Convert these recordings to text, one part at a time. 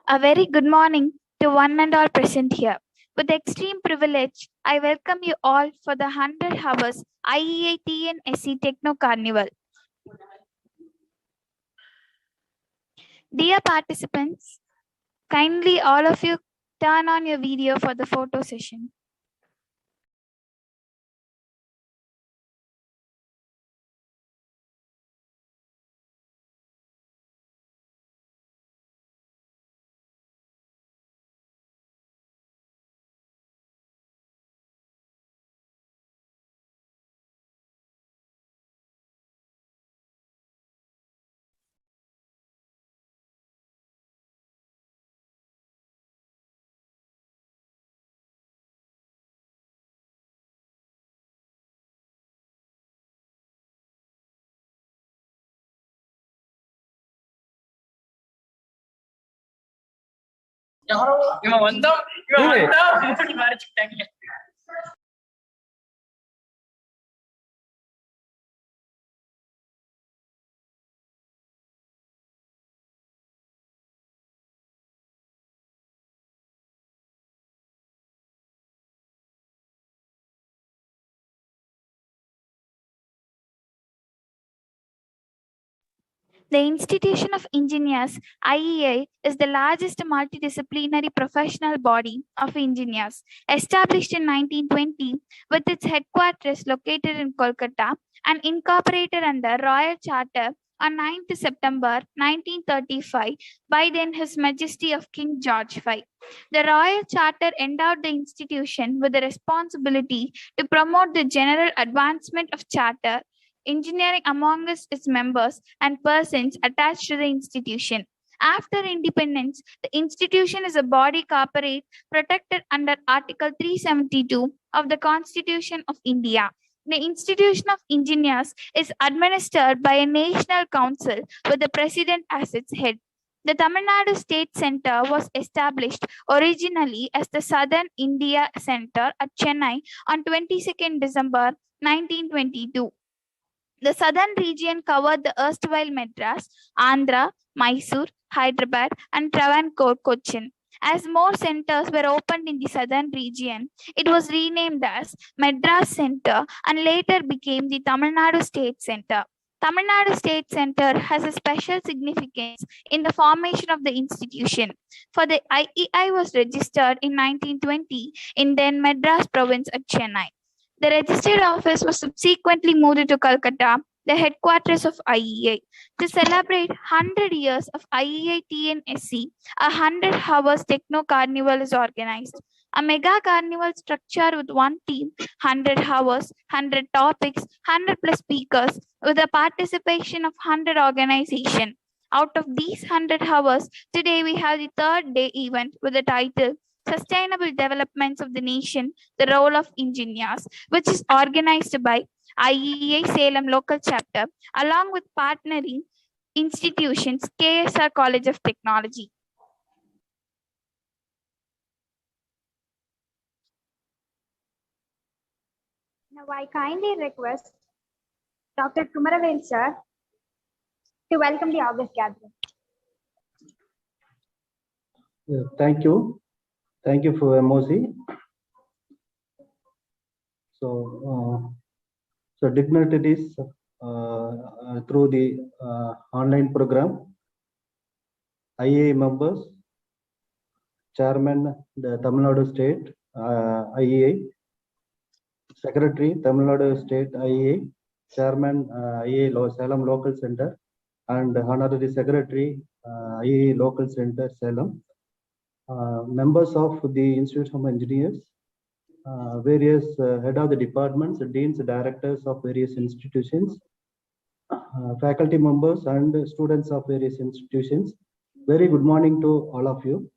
A very good morning to one and all present here. With extreme privilege, I welcome you all for the 100 hours IEIT and SE Techno Carnival. Dear participants, kindly all of you turn on your video for the photo session. இவன் வந்தோம் மறைச்சுட்டாங்க. The Institution of Engineers, IEI, is the largest multidisciplinary professional body of engineers, established in 1920 with its headquarters located in Kolkata and incorporated under Royal Charter on 9th September 1935 by then His Majesty of King George V. The Royal Charter endowed the institution with the responsibility to promote the general advancement of charter engineering among its members and persons attached to the institution. After independence, the institution is a body corporate protected under Article 372 of the Constitution of India. The Institution of Engineers is administered by a national council with the president as its head. The Tamil Nadu State Center was established originally as the Southern India Center at Chennai on 22nd December 1922. The southern region covered the erstwhile Madras, Andhra, Mysore, Hyderabad, and Travancore, Cochin. As more centers were opened in the southern region, it was renamed as Madras Center and later became the Tamil Nadu State Center. Tamil Nadu State Center has a special significance in the formation of the institution, for the IEI was registered in 1920 in then Madras province at Chennai. The registered office was subsequently moved to Calcutta, the headquarters of IEI. To celebrate 100 years of IEI TNSC, a 100 hours techno carnival is organized. A mega carnival structure with one team, 100 hours, 100 topics, 100 plus speakers, with the participation of 100 organizations. Out of these 100 hours, today we have the third day event with the title Sustainable Developments of the Nation, the Role of Engineers, which is organized by IEI Salem Local Chapter, along with partnering institutions, KSR College of Technology. Now I kindly request Dr. Kumaravel sir to welcome the August gathering. Thank you. Thank you for Mosi. So dignitaries through the online program, IEI members, Chairman the Tamil Nadu State IEI, Secretary Tamil Nadu State IEI, Chairman IEI Salem Local Center, and Honorary Secretary IEI Local Center Salem. Members of the Institute of Engineers, various head of the departments, deans, directors of various institutions, faculty members and students of various institutions. Very good morning to all of you.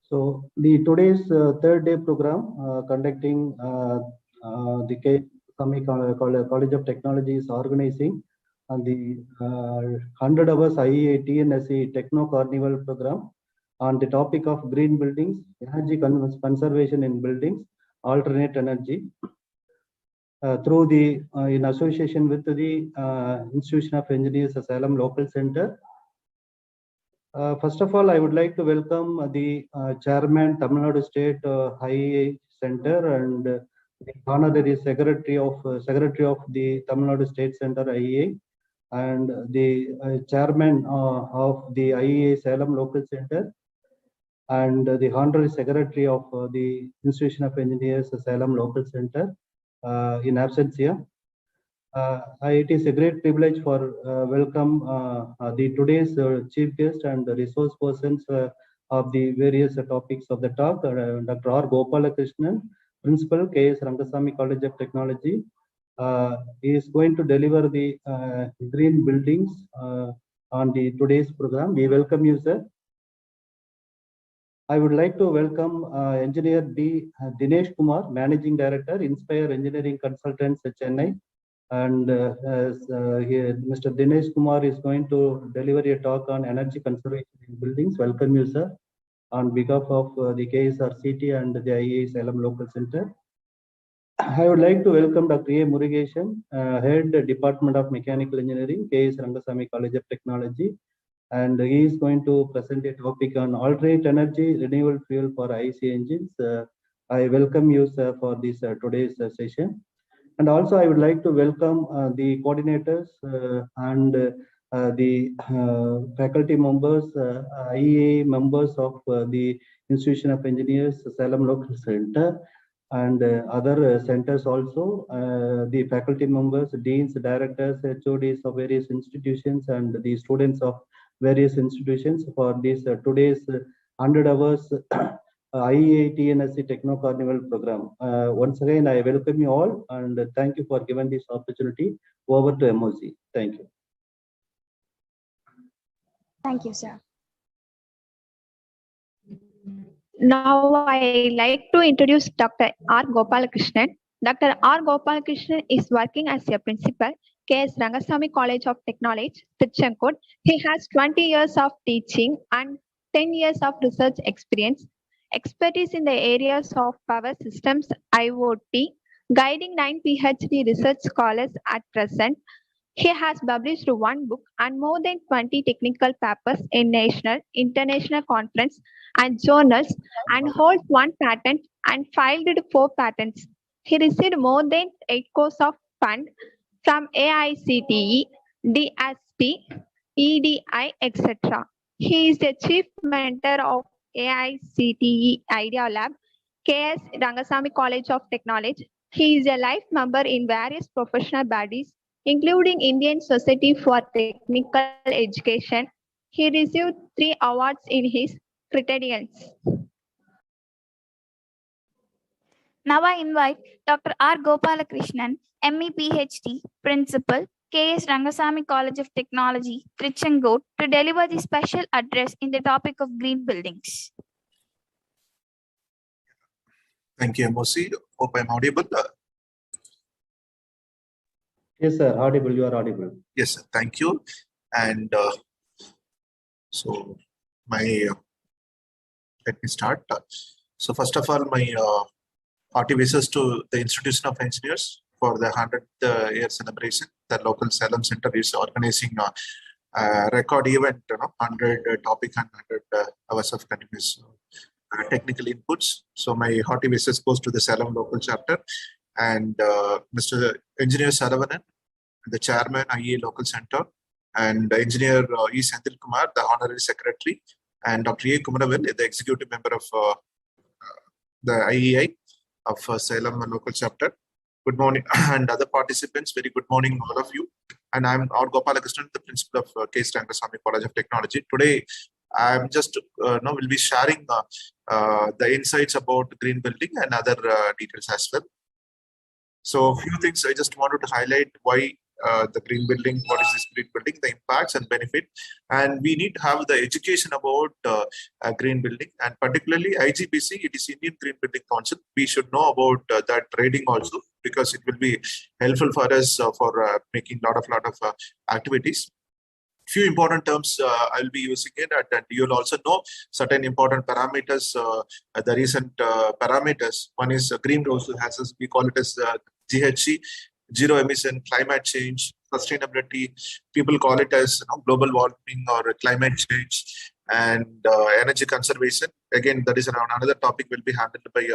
So the today's third day program conducting the K. College of Technology is organizing on the 100 hours IEI TNSC Techno Carnival program on the topic of green buildings, energy conservation in buildings, alternate energy, through the in association with the Institution of Engineers Salem Local Center, First of all, I would like to welcome the Chairman, Tamil Nadu State IEA Center, and the Honorary Secretary of the Tamil Nadu State Center IEA, and the Chairman of the IEA Salem Local Center, and the Honorary Secretary of the Institution of Engineers Salem Local Center in absentia. It is a great privilege for welcome the today's chief guest and the resource persons of the various topics of the talk. Dr. R. Gopalakrishnan, Principal, KS Rangasamy College of Technology, is going to deliver the green buildings on the today's program. We welcome you, sir. I would like to welcome Engineer Dinesh Kumar, Managing Director, Inspire Engineering Consultants at Chennai. And Mr. Dinesh Kumar is going to deliver a talk on energy conservation in buildings. Welcome you, sir, on behalf of the KSRCT and the IEA Salem Local Center. I would like to welcome Dr. A. Murugesan, Head Department of Mechanical Engineering, KS Rangasamy College of Technology, and he is going to present a topic on alternate energy, renewable fuel for IC engines. I welcome you, sir, for this today's session. And also, I would like to welcome the coordinators and the faculty members, IEA members of the Institution of Engineers, Salem Local Center, and other centers also, the faculty members, deans, directors, HODs of various institutions, and the students of various institutions for this today's 100 hours IEA TNSC Techno Carnival program. Once again, I welcome you all and thank you for giving this opportunity. Over to MOC. Thank you. Thank you, sir. Now I like to introduce Dr. R. Gopalakrishnan. Dr. R. Gopalakrishnan is working as a principal, KS Rangasamy College of Technology, Tiruchenkood. He has 20 years of teaching and 10 years of research experience. Expertise in the areas of power systems, IoT, guiding 9 PhD research scholars at present. He has published 1 book and more than 20 technical papers in national, international conference and journals, and holds 1 patent and filed 4 patents. He received more than 8 crores of fund from AICTE, DSP, EDI, etc. He is the chief mentor of AICTE Idea Lab, KS Rangasamy College of Technology. He is a life member in various professional bodies, including Indian Society for Technical Education. He received 3 awards in his credentials. Now I invite Dr. R. Gopalakrishnan, ME PhD, Principal, KS Rangasamy College of Technology, Tiruchenkood, to deliver the special address in the topic of green buildings. Thank you, MOC. Hope I'm audible. Yes, sir. Audible. You are audible. Yes, sir. Thank you. And so let me start. So first of all, my hearty wishes to the Institution of Engineers for the 100th year celebration. The local Salem Center is organizing a record event, 100 topic and 100 hours of continuous technical inputs. So my hearty wishes goes to the Salem local chapter and Mr. Engineer Saravanan, the Chairman, IEA Local Center, and Engineer E. Senthil Kumar, the Honorary Secretary, and Dr. A. Kumaravel, the Executive Member of the IEI of Salem Local Chapter. Good morning, and other participants, very good morning, all of you. And I'm R. Gopalakrishnan, the Principal of KS Rangasamy College of Technology. Today, I'm just will be sharing the insights about green building and other details as well. So a few things I just wanted to highlight why the green building, what is this green building, the impacts and benefit. And we need to have the education about green building, and particularly IGBC, it is Indian Green Building Council. We should know about that rating also, because it will be helpful for us for making lot of activities. Few important terms I'll be using it, and you'll also know certain important parameters, the recent parameters. One is greenhouse gases, we call it as GHG, zero emission, climate change, sustainability. People call it as global warming or climate change. and energy conservation. Again, that is another topic will be handled by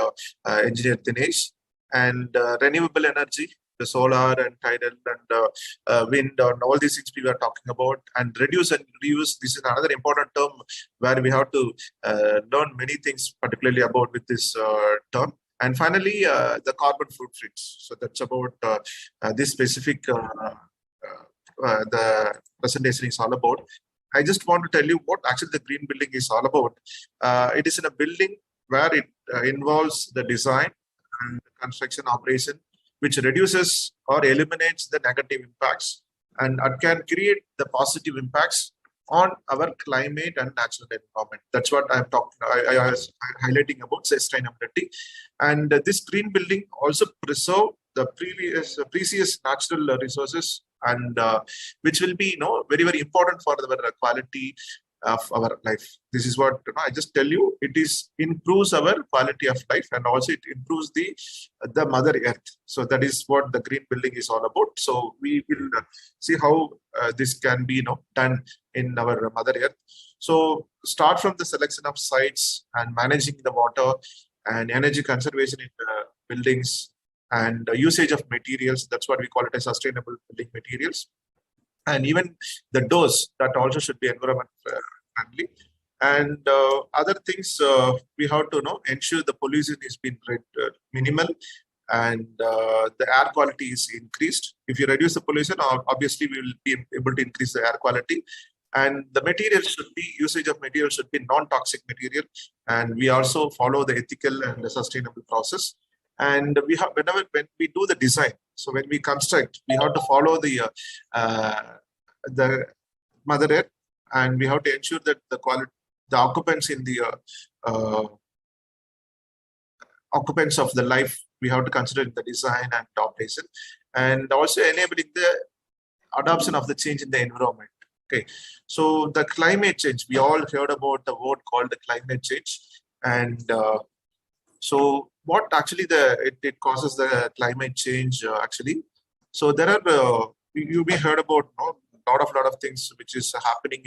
engineer Dinesh. And renewable energy, the solar and tidal and wind and all these things we were talking about. And reduce and reuse, this is another important term where we have to learn many things, particularly about with this term. And finally, the carbon footprints. So that's about this specific the presentation is all about. I just want to tell you what actually the green building is all about. It is in a building where it involves the design and construction operation, which reduces or eliminates the negative impacts and can create the positive impacts on our climate and natural environment. That's what I'm talking. I was highlighting about sustainability, and this green building also preserve the precious natural resources, and which will be very important for the quality of our life. This is what I just tell you. It is improves our quality of life, and also it improves the Mother Earth. So that is what the green building is all about. So we will see how this can be done in our Mother Earth. So start from the selection of sites and managing the water and energy conservation in the buildings, and usage of materials. That's what we call it as sustainable building materials. And even the doors, that also should be environment friendly. And other things, we have to ensure the pollution is being minimal, and the air quality is increased. If you reduce the pollution, obviously we will be able to increase the air quality. And the material should be, usage of material should be non-toxic material. And we also follow the ethical and the sustainable process. And we have, when we do the design, so when we construct, we have to follow the Mother Earth, and we have to ensure that the quality, the occupants in the occupants of the life, we have to consider in the design and operation, and also enabling the adoption of the change in the environment. Okay, so the climate change, we all heard about the word called the climate change, and so what actually it causes the climate change actually. So there are you may heard about lot of things which is happening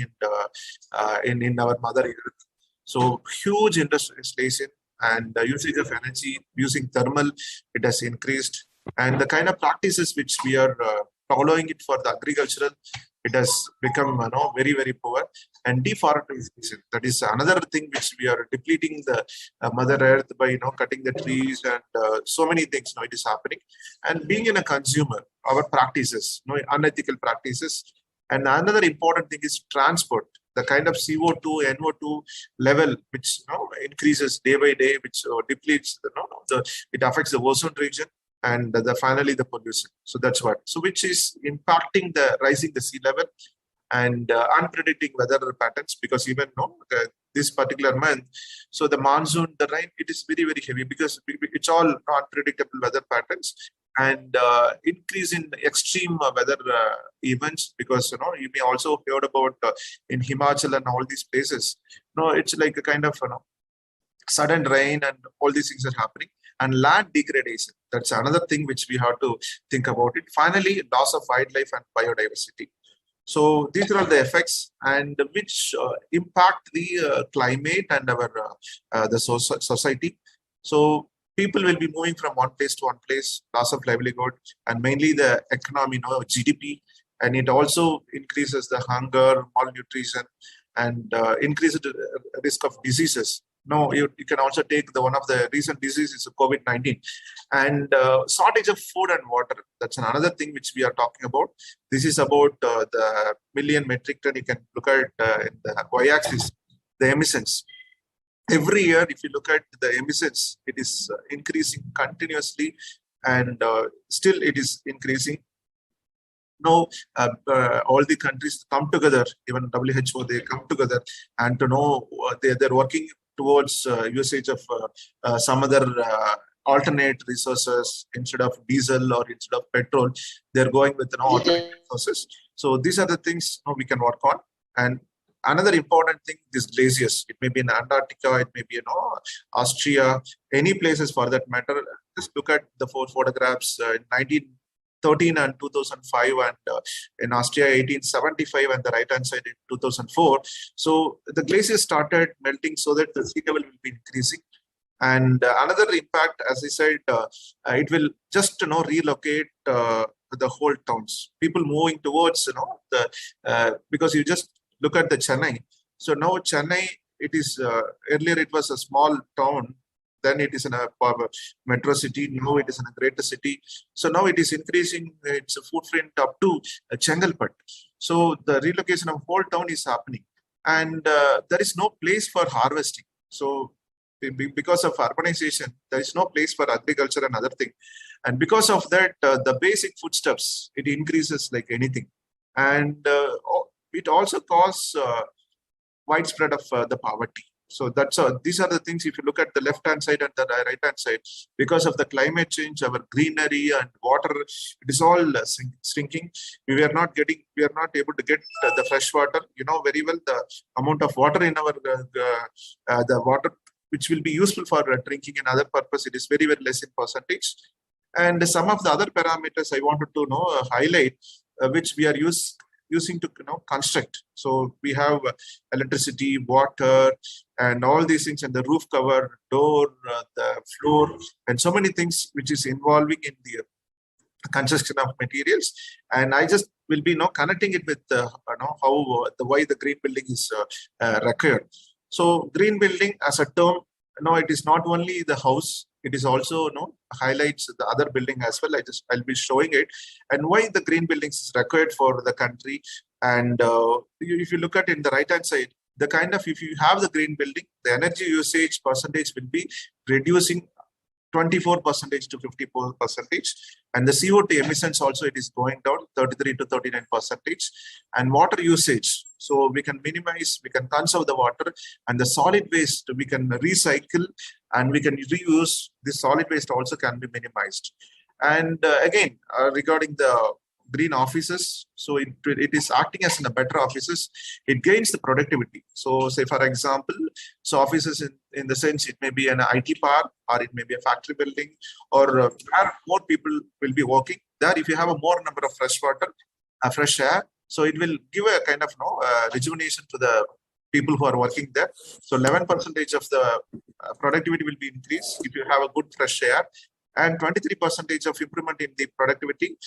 in our Mother Earth. So huge industrialization and usage of energy using thermal, it has increased, and the kind of practices which we are following it for the agricultural, it has become very poor. And deforestation, that is another thing which we are depleting the Mother Earth by cutting the trees, and so many things it is happening. And being in a consumer, our practices, unethical practices. And another important thing is transport, the kind of CO2, NO2 level which increases day by day, which depletes it affects the ozone region, and finally the pollution. So that's what. So which is impacting the rising the sea level and unpredicting weather patterns, because even this particular month, so the monsoon, the rain, it is very heavy because it's all unpredictable weather patterns, and increase in extreme weather events, because you may also heard about in Himachal and all these places. It's like a kind of sudden rain, and all these things are happening. And land degradation, that's another thing which we have to think about it. Finally, loss of wildlife and biodiversity. So these are all the effects, and which impact the climate and our the society. So people will be moving from one place to one place, loss of livelihood, and mainly the economy, GDP, and it also increases the hunger, malnutrition, and increases the risk of diseases. You can also take one of the recent diseases of COVID-19, and shortage of food and water. That's another thing which we are talking about. This is about the million metric ton. You can look at in the y-axis, the emissions. Every year, if you look at the emissions, it is increasing continuously, and still it is increasing. All the countries come together, even WHO, they come together, and to know they're working towards usage of some other alternate resources instead of diesel or instead of petrol. They're going with alternate resources. So these are the things we can work on. And another important thing, these glaciers, it may be in Antarctica, it may be Austria, any places for that matter. Just look at the 4 photographs in 13 and 2005, and in Austria 1875, and the right hand side in 2004. So the glaciers started melting so that the sea level will be increasing. And another impact, as I said, it will just relocate the whole towns. People moving towards the because you just look at the Chennai. So now Chennai, it is earlier it was a small town. Then it is in a metro city. Now it is in a greater city. So now it is increasing its footprint up to Chengalpet. So the relocation of whole town is happening, and there is no place for harvesting. So because of urbanization, there is no place for agriculture and other thing. And because of that, the basic foodstuffs, it increases like anything. And it also causes widespread of the poverty. So these are the things. If you look at the left hand side and the right hand side, because of the climate change, our greenery and water, it is all shrinking. We are not able to get the fresh water. You know very well the amount of water in our the water which will be useful for drinking and other purpose. It is very, very less in percentage. And some of the other parameters I wanted to highlight, which we are using to construct. So we have electricity, water, and all these things, and the roof cover, door, the floor, and so many things which is involving in the construction of materials. And I just will be connecting it with why the green building is required. So green building as a term, it is not only the house, it is also highlights the other building as well. I'll be showing it and why the green buildings is required for the country. And if you look at in the right hand side, the if you have the green building, the energy usage percentage will be reducing 24% to 54%, and the CO2 emissions also it is going down 33 to 39%, and water usage. So we can minimize, we can conserve the water, and the solid waste we can recycle and we can reuse. The solid waste also can be minimized. And again, regarding the green offices, so it is acting as in a better offices. It gains the productivity. So say for example, so offices in the sense it may be an IT park, or it may be a factory building, or where more people will be working there. If you have a more number of fresh water, fresh air, so it will give a kind of rejuvenation to the people who are working there. So 11% of the productivity will be increased if you have a good fresh air, and 23% of improvement in the productivity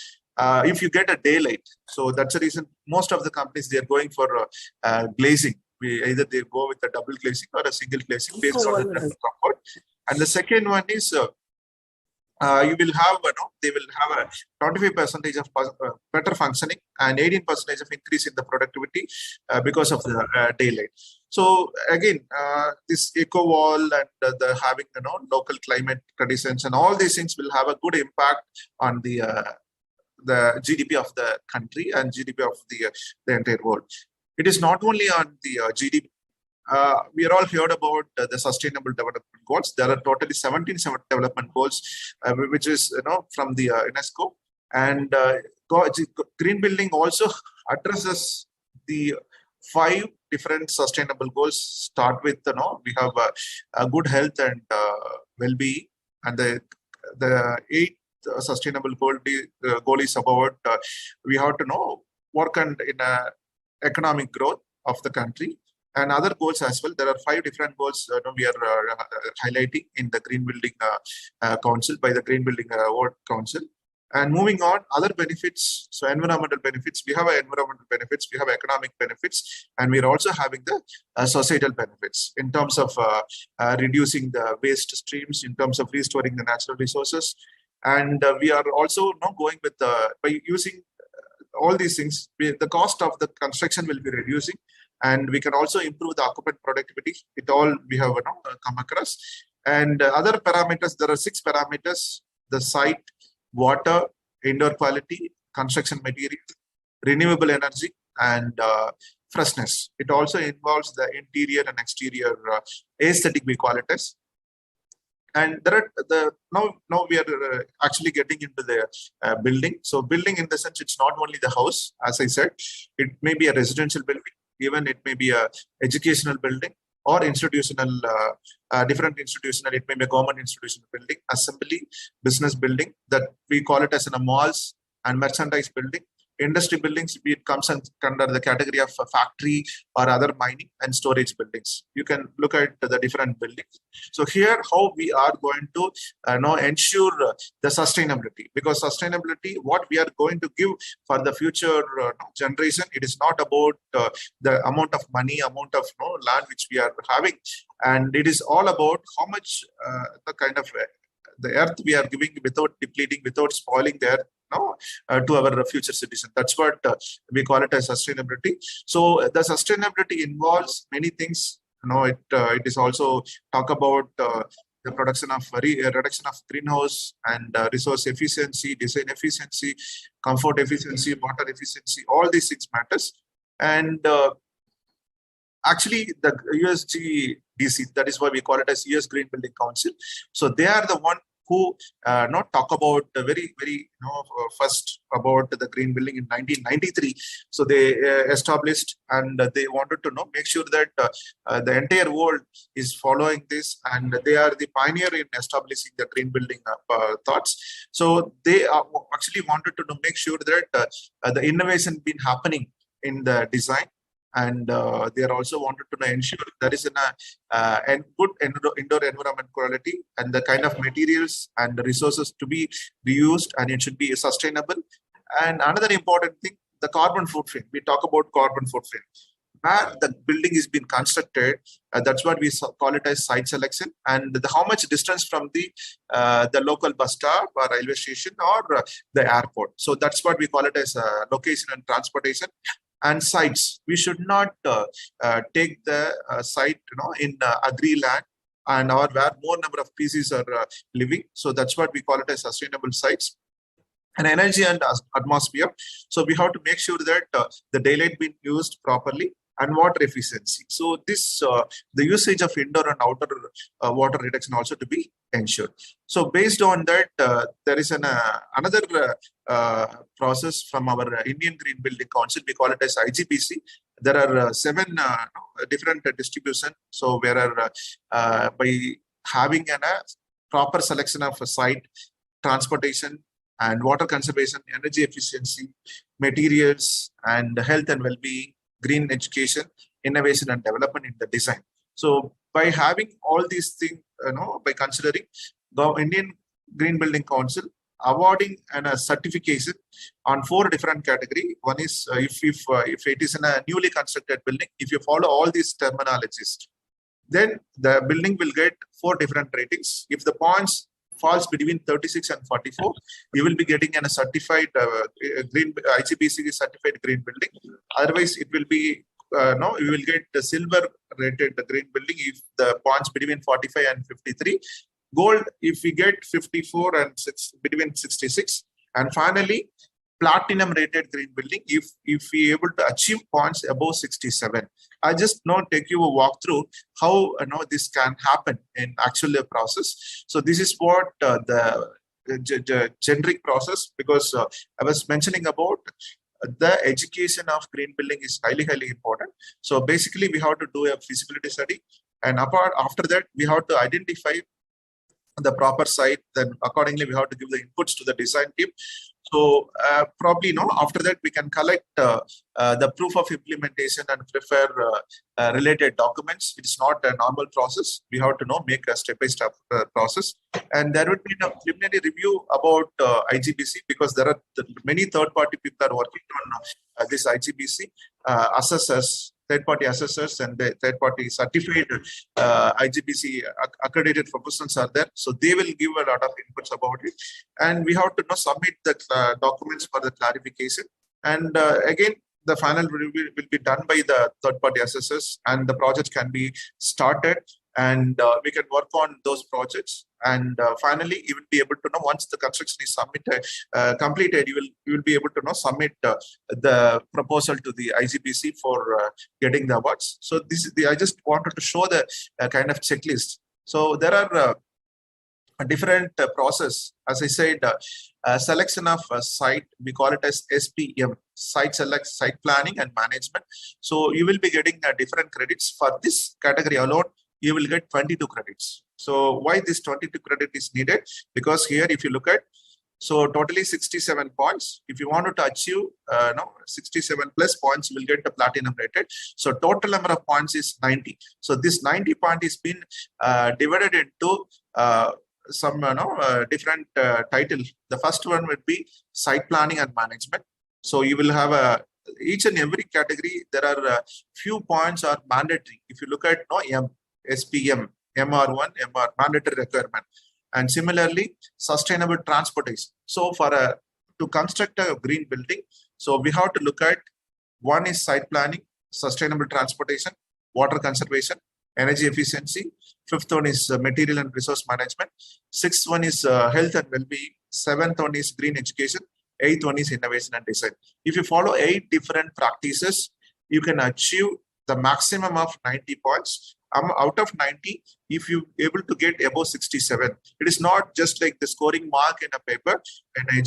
if you get a daylight. So that's the reason most of the companies, they are going for glazing. Either they go with a double glazing or a single glazing based on the comfort. And the second one is you will have they will have a 25% of better functioning and 18% of increase in the productivity because of the daylight. So again, this eco wall and the having local climate conditions and all these things will have a good impact on the GDP of the country and GDP of the entire world. It is not only on the GDP. We are all heard about the Sustainable Development Goals. There are totally 17 development goals, which is from the UNESCO. And green building also addresses the 5 different sustainable goals. Start with we have a good health and well-being, and the 8th sustainable goal is about we have to work on in economic growth of the country. And other goals as well. There are 5 different goals we are highlighting in the Green Building Council by the Green Building World Council. And moving on, other benefits. So environmental benefits. We have environmental benefits. We have economic benefits, and we are also having the societal benefits in terms of reducing the waste streams, in terms of restoring the natural resources. And we are also going with by using all these things. The cost of the construction will be reducing. And we can also improve the occupant productivity. It all we have come across. And other parameters, there are 6 parameters: the site, water, indoor quality, construction material, renewable energy, and freshness. It also involves the interior and exterior aesthetic, we call it as. And there are now we are actually getting into the building. So building in the sense, it's not only the house, as I said, it may be a residential building. Even it may be a educational building or institutional, different institutional. It may be a government institutional building, assembly, business building, that we call it as in a malls and merchandise building. Industry buildings, it comes under the category of factory or other mining and storage buildings. You can look at the different buildings. So here, how we are going to ensure the sustainability, because sustainability, what we are going to give for the future generation, it is not about the amount of money, amount of land which we are having, and it is all about how much the kind of the earth we are giving without depleting, without spoiling the earth to our future citizens. That's what we call it as sustainability. So the sustainability involves many things. It is also talk about the production of reduction of greenhouse and resource efficiency, design efficiency, comfort efficiency, water efficiency. All these things matters. And actually, the USGBC, that is why we call it as US Green Building Council. So they are the one who talk about the very first about the green building in 1993. So they established, and they wanted to make sure that the entire world is following this, and they are the pioneer in establishing the green building thoughts. So they actually wanted to make sure that the innovation been happening in the design. And they are also wanted to ensure there is a good indoor environment quality, and the kind of materials and the resources to be reused, and it should be sustainable. And another important thing, the carbon footprint. We talk about carbon footprint. Where the building is being constructed, that's what we call it as site selection, and how much distance from the local bus stop or railway station or the airport. So that's what we call it as location and transportation. And sites, we should not take the site in agri land and or where more number of species are living. So that's what we call it as sustainable sites. And energy and atmosphere. So we have to make sure that the daylight being used properly, and water efficiency. So this the usage of indoor and outer water reduction also to be ensured. So based on that, there is another process from our Indian Green Building Council. We call it as IGBC. There are 7 different distribution. So where by having a proper selection of a site, transportation, and water conservation, energy efficiency, materials, and health and well-being, green education, innovation and development in the design. So by having all these things, by considering the Indian Green Building Council awarding a certification on 4 different categories. One is if it is in a newly constructed building, if you follow all these terminologies, then the building will get 4 different ratings. If the points falls between 36 and 44, you will be getting a certified green IGBC certified green building. Otherwise, it will be you will get the silver rated green building if the points between 45 and 53. Gold if we get 54 and between 66, and finally platinum rated green building if we able to achieve points above 67. I just take you a walk through how this can happen in actual process. So this is what the generic process, because I was mentioning about the education of green building is highly important. So basically we have to do a feasibility study, and after that we have to identify the proper site. Then accordingly we have to give the inputs to the design team. So probably after that we can collect the proof of implementation and prepare related documents. It is not a normal process. We have to make a step-by-step process, and there would be a preliminary review about IGBC, because there are many third-party people are working on this IGBC, assessors, third-party assessors, and the third-party certified IGBC accredited professionals are there. So they will give a lot of inputs about it, and we have to submit the documents for the clarification. And again, the final review will be done by the third-party assessors, and the project can be started, and we can work on those projects. And finally, you will be able to once the construction is completed, you will be able to submit the proposal to the IGBC for getting the awards. So this is I just wanted to show the kind of checklist. So there are a different process. As I said, selection of a site, we call it as SPM, site planning and management. So you will be getting different credits for this category alone. You will get 22 credits. So why this 22 credit is needed? Because here, if you look at So totally 67 points. If you wanted to achieve 67 plus points, you will get the platinum rated. So total number of points is 90. So this 90 point is been divided into some different title. The first one would be site planning and management. So you will have each and every category. There are few points are mandatory. If you look at SPM, MR1, MR mandatory requirement. And similarly, sustainable transportation. So for to construct a green building, so we have to look at one is site planning, sustainable transportation, water conservation, energy efficiency. Fifth one is material and resource management. Sixth one is health and well-being. Seventh one is green education. Eighth one is innovation and design. If you follow 8 different practices, you can achieve the maximum of 90 points. Out of 90, if you able to get above 67, it is not just like the scoring mark in a paper and in an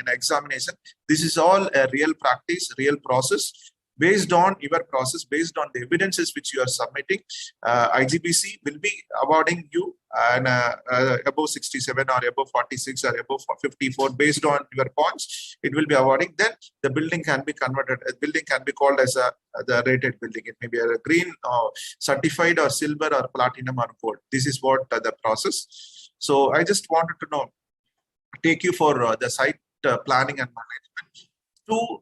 examination. This is all a real practice, real process. Based on your process, based on the evidences which you are submitting, IGBC will be awarding you above 67 or above 46 or above 54 based on your points. It will be awarding. Then the building can be converted. A building can be called as the rated building. It may be a green, certified, or silver, or platinum, or gold. This is what the process. So I just wanted to take you for the site planning and management. 2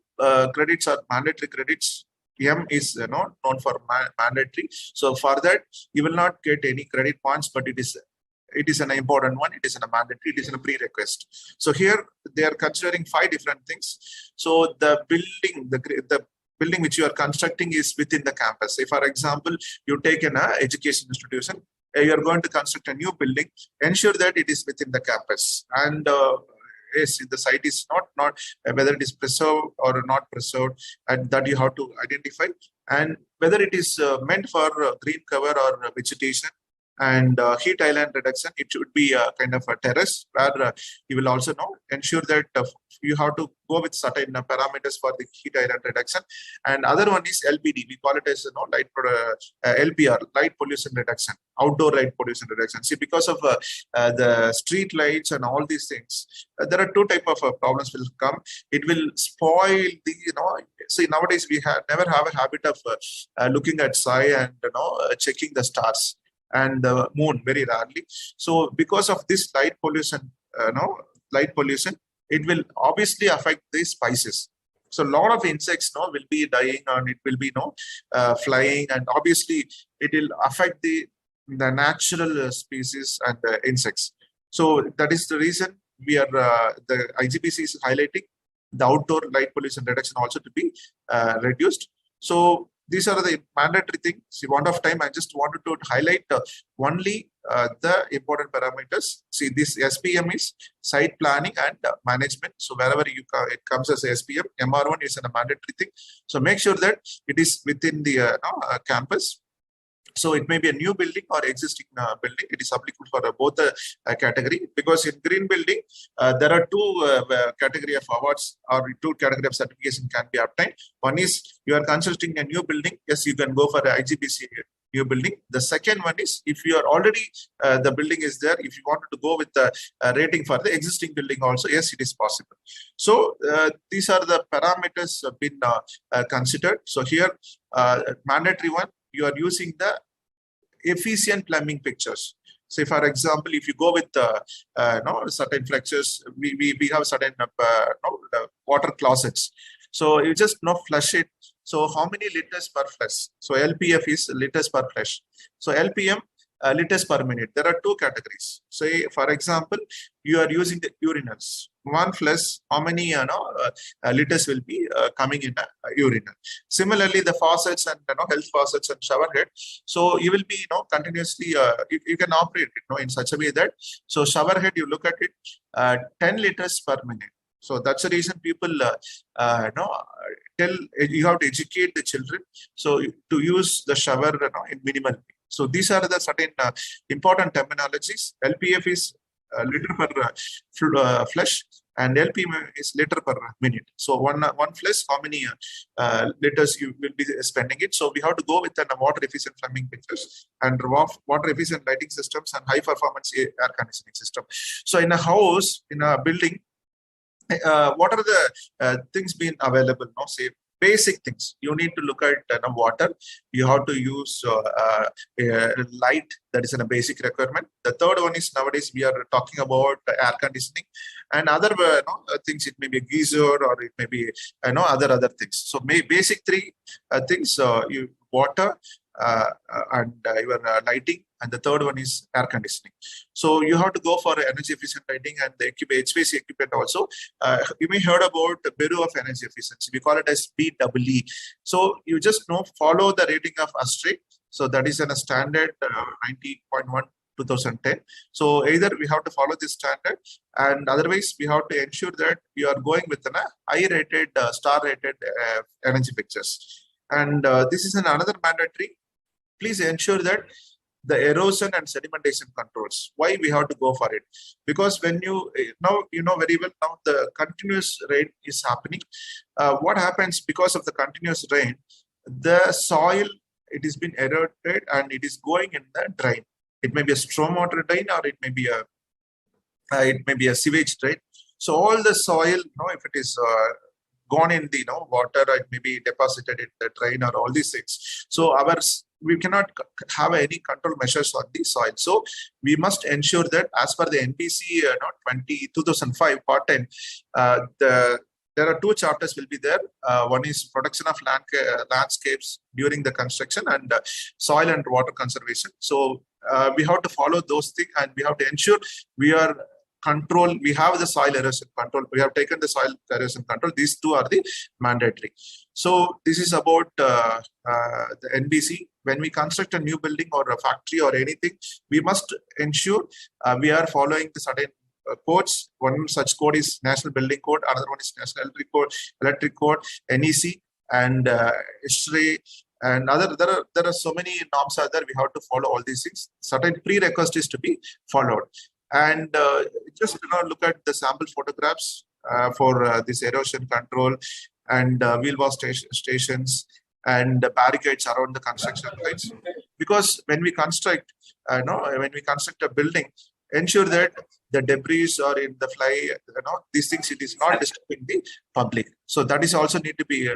credits are mandatory credits. M is known for mandatory. So for that, you will not get any credit points, but it is an important one. It is a mandatory. It is a prerequisite. So here they are considering 5 different things. So the building, the building which you are constructing is within the campus. Say, for example, you take an education institution, you are going to construct a new building. Ensure that it is within the campus, and yes, the site is not whether it is preserved or not preserved, and that you have to identify, and whether it is meant for green cover or vegetation. And heat island reduction, it should be a kind of a terrace where you will also ensure that you have to go with certain parameters for the heat island reduction. And other one is LPD. We call it as LPR, light pollution reduction, outdoor light pollution reduction. See, because of the street lights and all these things, there are 2 types of problems will come. It will spoil the See, nowadays we never have a habit of looking at sky and checking the stars and the moon very rarely. So because of this light pollution, it will obviously affect the spices. So a lot of insects will be dying, and it will be flying, and obviously it will affect the natural species and the insects. So that is the reason we are the IGBC is highlighting the outdoor light pollution reduction also to be reduced. So these are the mandatory things. See, want of time, I just wanted to highlight only the important parameters. See, this SPM is site planning and management. So wherever it comes as SPM, MR1 is a mandatory thing. So make sure that it is within the campus. So it may be a new building or existing building. It is applicable for both the category, because in green building, there are 2 category of awards or 2 category of certification can be obtained. One is you are constructing a new building. Yes, you can go for a IGBC new building. The second one is if you are already, the building is there, if you wanted to go with the rating for the existing building also, yes, it is possible. So these are the parameters have been considered. So here, mandatory one, you are using the efficient plumbing fixtures. Say, for example, if you go with certain flexures, we have certain water closets. So you just flush it. So how many liters per flush? So LPF is liters per flush. So LPM, liters per minute. There are 2 categories. Say, for example, you are using the urinals. One flush, how many liters will be coming in a urinal. Similarly, the faucets and health faucets and shower head. So you will be continuously you can operate it in such a way that shower head, you look at it 10 liters per minute. So that's the reason people tell you have to educate the children so to use the shower in minimal. So these are the certain important terminologies. LPF is liter per flush, and LPM is liter per minute. So one flush, how many liters you will be spending it. So we have to go with a water efficient plumbing fixtures and water efficient lighting systems and high performance air conditioning system. So in a house, in a building, what are the things being available now? Say basic things. You need to look at water. You have to use light. That is a basic requirement. The third one is nowadays we are talking about air conditioning and other things. It may be a geyser or it may be other things. So basic three things: water and your lighting, and the third one is air conditioning. So you have to go for energy efficient lighting and the HVAC equipment also. You may heard about the Bureau of Energy Efficiency. We call it as BEE. So you just follow the rating of ASTRAE. So that is in a standard 90.1 2010. So either we have to follow this standard, and otherwise we have to ensure that you are going with a high rated, star rated energy fixtures. And this is another mandatory. Please ensure that the erosion and sedimentation controls. Why we have to go for it? Because when you know very well now the continuous rain is happening. What happens because of the continuous rain? The soil, it has been eroded and it is going in the drain. It may be a stormwater drain or it may be a sewage drain. So all the soil, if it is gone in the water, it may be deposited in the drain or all these things. So we cannot have any control measures on the soil. So we must ensure that as per the NBC 2005 part 10, there are two chapters will be there. One is protection of landscapes during the construction and soil and water conservation. So we have to follow those things and we have to ensure we are control. We have the soil erosion control. We have taken the soil erosion control. These two are the mandatory. So this is about the NBC. When we construct a new building or a factory or anything, we must ensure we are following the certain codes. One such code is National Building Code. Another one is National Electric Code, NEC, and ASTRAE. And there are so many norms are there. We have to follow all these things. Certain prerequisites is to be followed. And just look at the sample photographs for this erosion control and wheel wash stations and barricades around the construction sites. Because when we construct, a building, ensure that the debris or in the fly, these things, it is not disturbing the public. So that is also need to be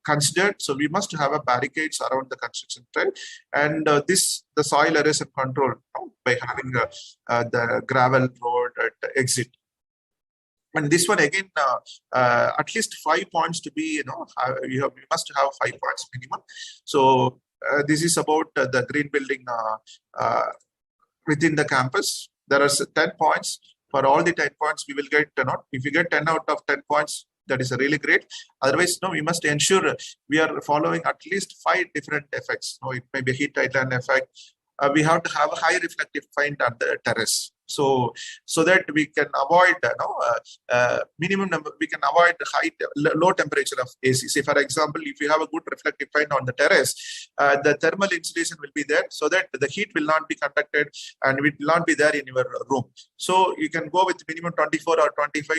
considered. So we must have a barricades around the construction site, and the soil erosion control by having the gravel road at exit. And this one again, at least 5 points to be, we must have 5 points minimum. So this is about the green building within the campus. There are 10 points. For all the 10 points, we will get, if you get 10 out of 10 points, that is really great. Otherwise, we must ensure we are following at least 5 different effects. It may be heat island effect. We have to have a high reflective point on the terrace. So that we can avoid minimum number, we can avoid low temperature of AC. Say for example, if you have a good reflective point on the terrace, the thermal insulation will be there so that the heat will not be conducted and it will not be there in your room. So you can go with minimum 24 or 25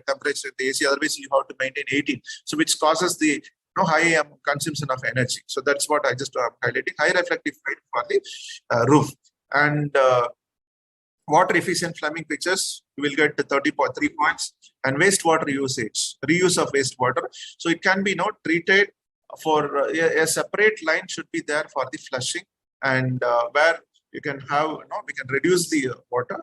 temperature in the AC. Otherwise, you have to maintain 18. So which causes the high consumption of energy. So that's what I just highlighting. High reflective point for the roof. And water efficient plumbing fixtures, you will get 30.3 points. And wastewater usage, reuse of wastewater. So it can be treated for a separate line should be there for the flushing, and where you can have, we can reduce the water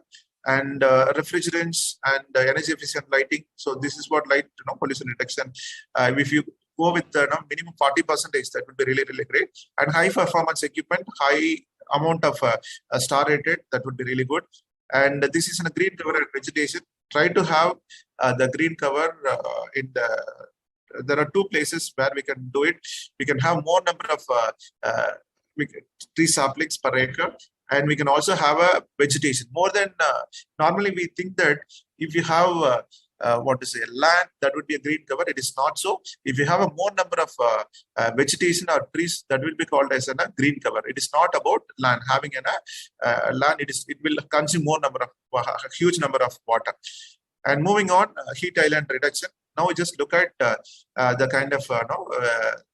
and refrigerants and energy efficient lighting. So this is what light pollution reduction. If you go with minimum 40%, that would be really, really great. And high performance equipment, high amount of star rated, that would be really good. And this is in a green cover and vegetation. Try to have the green cover in the. There are 2 places where we can do it. We can have more number of tree saplings per acre, and we can also have a vegetation more than normally. We think that if you have land, that would be a green cover. It is not so. If you have a more number of vegetation or trees, that will be called as a green cover. It is not about land. Having a land, it will consume more number of a huge number of water. And moving on, heat island reduction. Now we just look at the kind of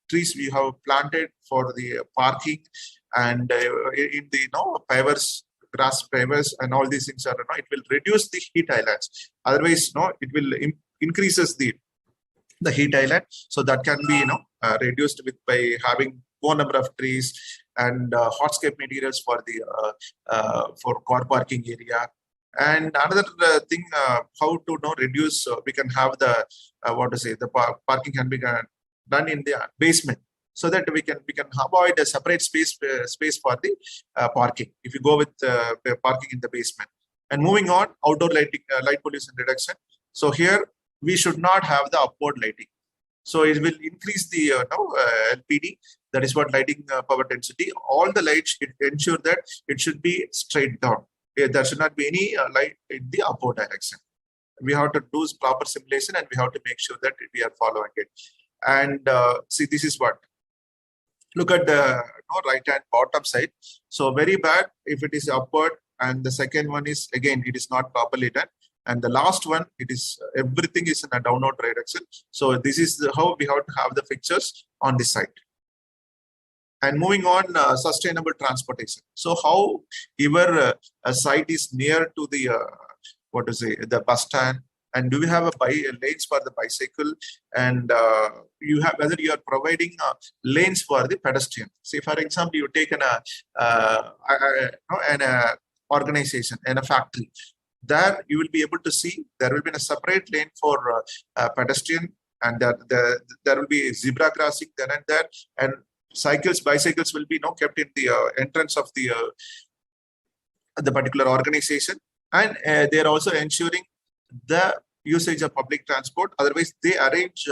trees we have planted for the parking and in the pavers, grass pavers, and all these things are it will reduce the heat islands. Otherwise, it will increases the heat island. So that can be reduced by having more number of trees and hardscape materials for the for car parking area. And another thing, how to reduce, we can have the the parking can be done in the basement, so that we can avoid a separate space for the parking if you go with parking in the basement. And moving on, outdoor lighting, light pollution reduction. So here we should not have the upward lighting. So it will increase the LPD, that is what lighting power density. All the lights should ensure that it should be straight down. There should not be any light in the upward direction. We have to do proper simulation and we have to make sure that we are following it. And see, this is what. Look at the right hand bottom side. So very bad if it is upward, and the second one is again it is not properly done, and the last one it is everything is in a downward direction. So this is how we have to have the fixtures on this side. And moving on, sustainable transportation. So how your site is near to the the bus stand, and do we have a lanes for the bicycle, and you have whether you are providing lanes for the pedestrian. Say for example, you take an organization and a factory. There you will be able to see there will be a separate lane for pedestrian, and there will be zebra crossing then and there, and bicycles will be kept in the entrance of the particular organization, and they are also ensuring the usage of public transport. Otherwise, they arrange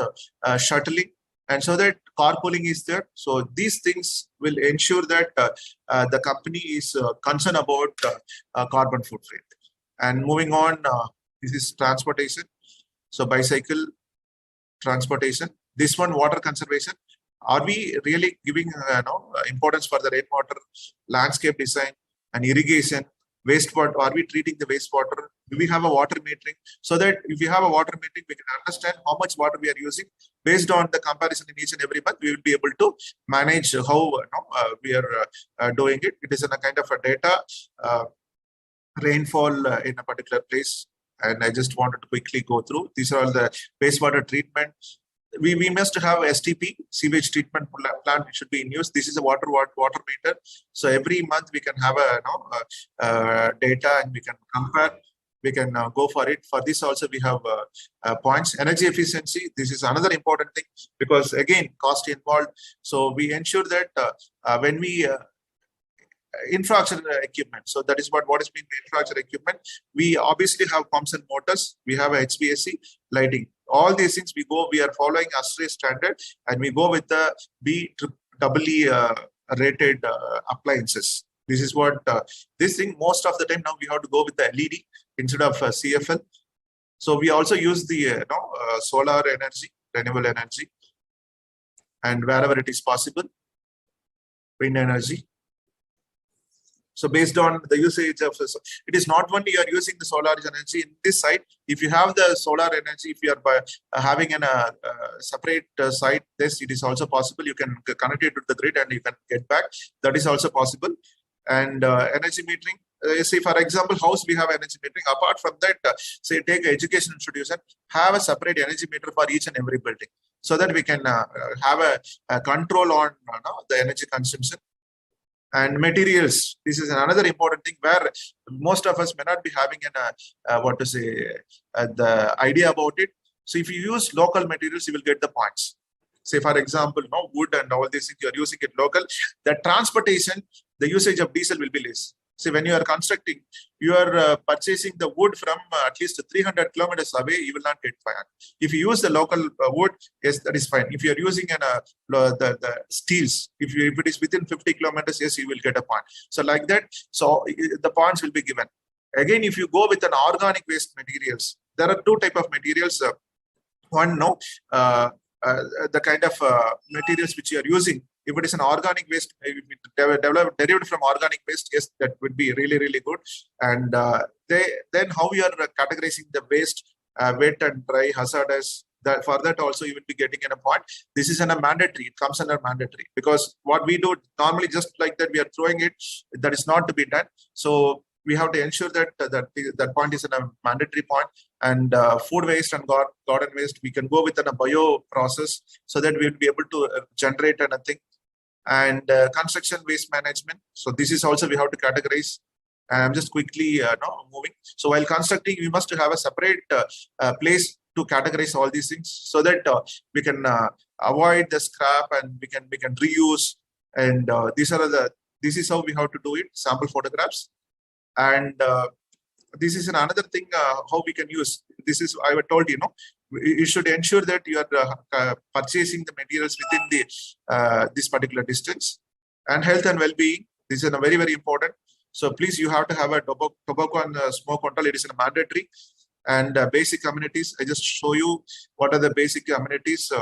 shuttling, and so that carpooling is there. So these things will ensure that the company is concerned about carbon footprint. And moving on, this is transportation. So bicycle transportation. This one, water conservation. Are we really giving importance for the rainwater, landscape design, and irrigation? Wastewater, are we treating the wastewater? Do we have a water metering? So that if we have a water metering, we can understand how much water we are using. Based on the comparison in each and every month, we will be able to manage how we are doing it. It is in a kind of a data rainfall in a particular place. And I just wanted to quickly go through. These are all the wastewater treatment. We must have STP, sewage treatment plant, which should be in use. This is a water meter. So every month we can have a data and we can compare. We can go for it. For this also we have points. Energy efficiency. This is another important thing because again cost involved. So we ensure that when we infrastructure equipment. So that is what is being infrastructure equipment. We obviously have pumps and motors. We have a HVAC lighting. All these things we are following ASHRAE standard, and we go with the BEE rated appliances. This is what this thing most of the time now we have to go with the LED instead of CFL. So we also use the solar energy, renewable energy, and wherever it is possible, wind energy. So based on the usage of, it is not only you are using the solar energy in this site. If you have the solar energy, if you are having a separate site, this it is also possible. You can connect it to the grid and you can get back. That is also possible. And energy metering. Say for example, house we have energy metering. Apart from that, say take an education institution, have a separate energy meter for each and every building, so that we can have a control on the energy consumption. And materials. This is another important thing where most of us may not be having the idea about it. So if you use local materials, you will get the points. Say for example, wood and all these things, you are using it local. The transportation, the usage of diesel will be less. See, when you are constructing, you are purchasing the wood from at least 300 kilometers away, you will not get fine. If you use the local wood, yes, that is fine. If you are using the steels, if it is within 50 kilometers, yes, you will get a point. So like that, so the points will be given. Again, if you go with an organic waste materials, there are two type of materials. One, the kind of materials which you are using. If it is an organic waste, derived from organic waste, yes, that would be really, really good. And then how we are categorizing the waste, wet and dry, hazardous. That for that also you will be getting in a point. This is a mandatory. It comes under mandatory, because what we do normally, just like that, we are throwing it. That is not to be done. So we have to ensure that that point is in a mandatory point. And food waste and garden waste, we can go with a bio process, so that we will be able to generate anything. And construction waste management. So this is also we have to categorize. I'm just quickly moving. So while constructing, we must have a separate place to categorize all these things, so that we can avoid the scrap and we can reuse. And this is how we have to do it. Sample photographs. And this is another thing how we can use. This is, I told you, you should ensure that you are purchasing the materials within the this particular distance. And health and well-being. This is a very, very important. So please, you have to have a tobacco and smoke control. It is a mandatory. And basic amenities. I just show you what are the basic amenities.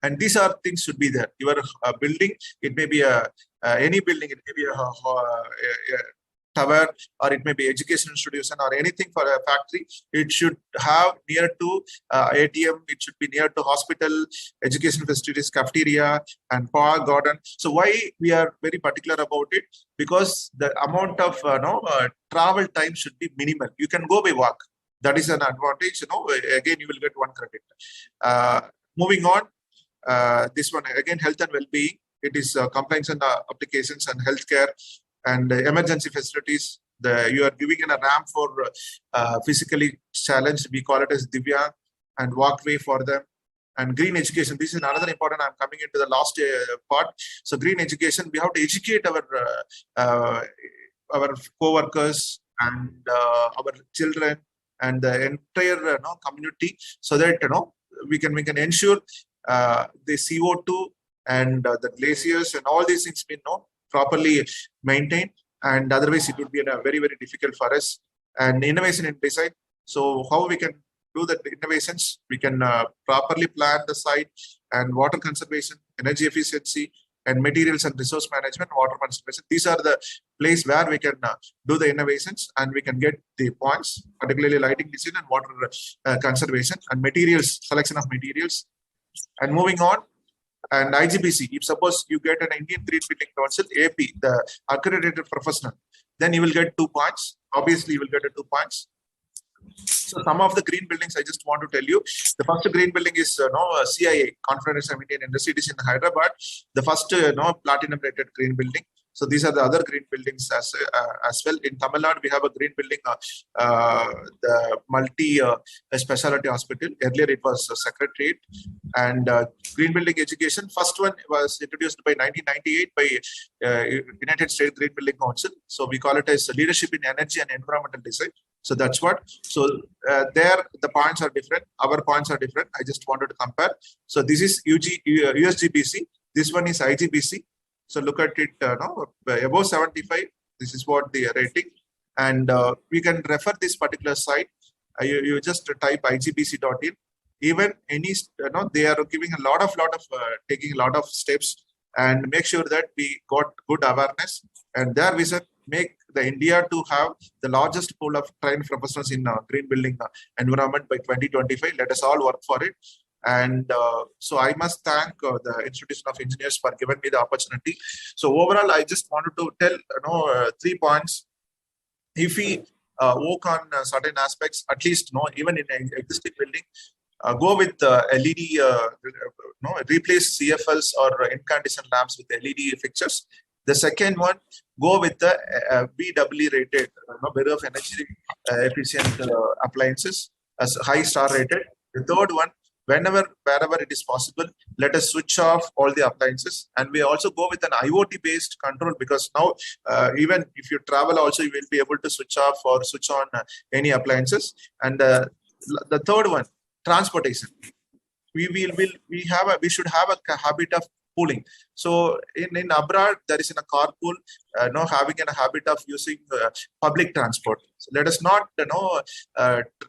And these are things should be there. Your building, it may be any building. It may be a tower, or it may be education institution, or anything for a factory. It should have near to ATM. It should be near to hospital, education facilities, cafeteria, and park, garden. So why we are very particular about it? Because the amount of travel time should be minimal. You can go by walk. That is an advantage. Again, you will get 1 credit. Moving on, this one again, health and well-being. It is compliance and applications and healthcare. And emergency facilities, you are giving in a ramp for physically challenged, we call it as Divyang, and walkway for them. And green education, this is another important. I'm coming into the last part. So green education, we have to educate our co-workers and our children and the entire community, so that we can ensure the CO2 and the glaciers and all these things be properly maintained, and otherwise it would be very, very difficult for us. And innovation in design. So how we can do the innovations? We can properly plan the site, and water conservation, energy efficiency, and materials and resource management, water conservation. These are the place where we can do the innovations, and we can get the points, particularly lighting design and water conservation and materials, selection of materials. And moving on. And IGBC, if suppose you get an Indian Green Building Council, AP, the accredited professional, then you will get 2 points. Obviously, you will get 2 points. So some of the green buildings, I just want to tell you, the first green building is CIA, Confederation of Indian Industry. It is in Hyderabad. The first platinum rated green building. So these are the other green buildings as well. In Tamil Nadu, we have a green building, the multi-specialty hospital. Earlier, it was a secretariat. And green building education, first one was introduced by 1998 by United States Green Building Council. So we call it as leadership in energy and environmental design. So that's what. So there, the points are different. Our points are different. I just wanted to compare. So this is USGBC. This one is IGBC. So look at it, above 75, this is what the rating. And we can refer this particular site. You just type igbc.in. Even any, they are giving a lot of taking a lot of steps, and make sure that we got good awareness. And their vision, make the India to have the largest pool of trained professionals in green building environment by 2025. Let us all work for it. And so I must thank the Institution of Engineers for giving me the opportunity. So overall, I just wanted to tell 3 points. If we work on certain aspects, at least even in an existing building, go with LED, replace CFLs or incandescent lamps with LED fixtures. The second one, go with the BW rated, Bureau of Energy Efficient appliances as high star rated. The third one, wherever it is possible, let us switch off all the appliances. And we also go with an IoT based control, because now even if you travel also, you will be able to switch off or switch on any appliances. And the third one, transportation. We should have a habit of pooling. So in abroad, there is in a carpool, having a habit of using public transport. So let us not,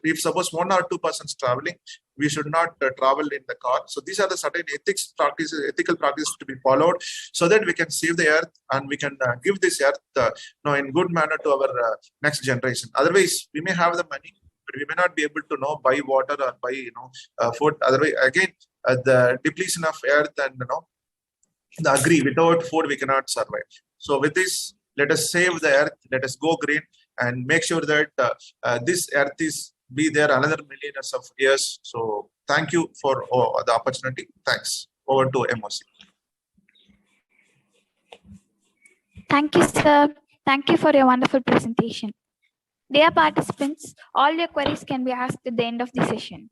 if suppose 1 or 2 persons traveling, we should not travel in the car. So these are the certain ethical practices to be followed, so that we can save the earth and we can give this earth in good manner to our next generation. Otherwise, we may have the money, but we may not be able to buy water or buy food. Otherwise, again, the depletion of earth and the agree, without food we cannot survive. So with this, let us save the earth, let us go green, and make sure that this earth is be there another millions of years. So thank you for the opportunity. Thanks. Over to MOC. Thank you, sir. Thank you for your wonderful presentation. Dear participants, all your queries can be asked at the end of the session.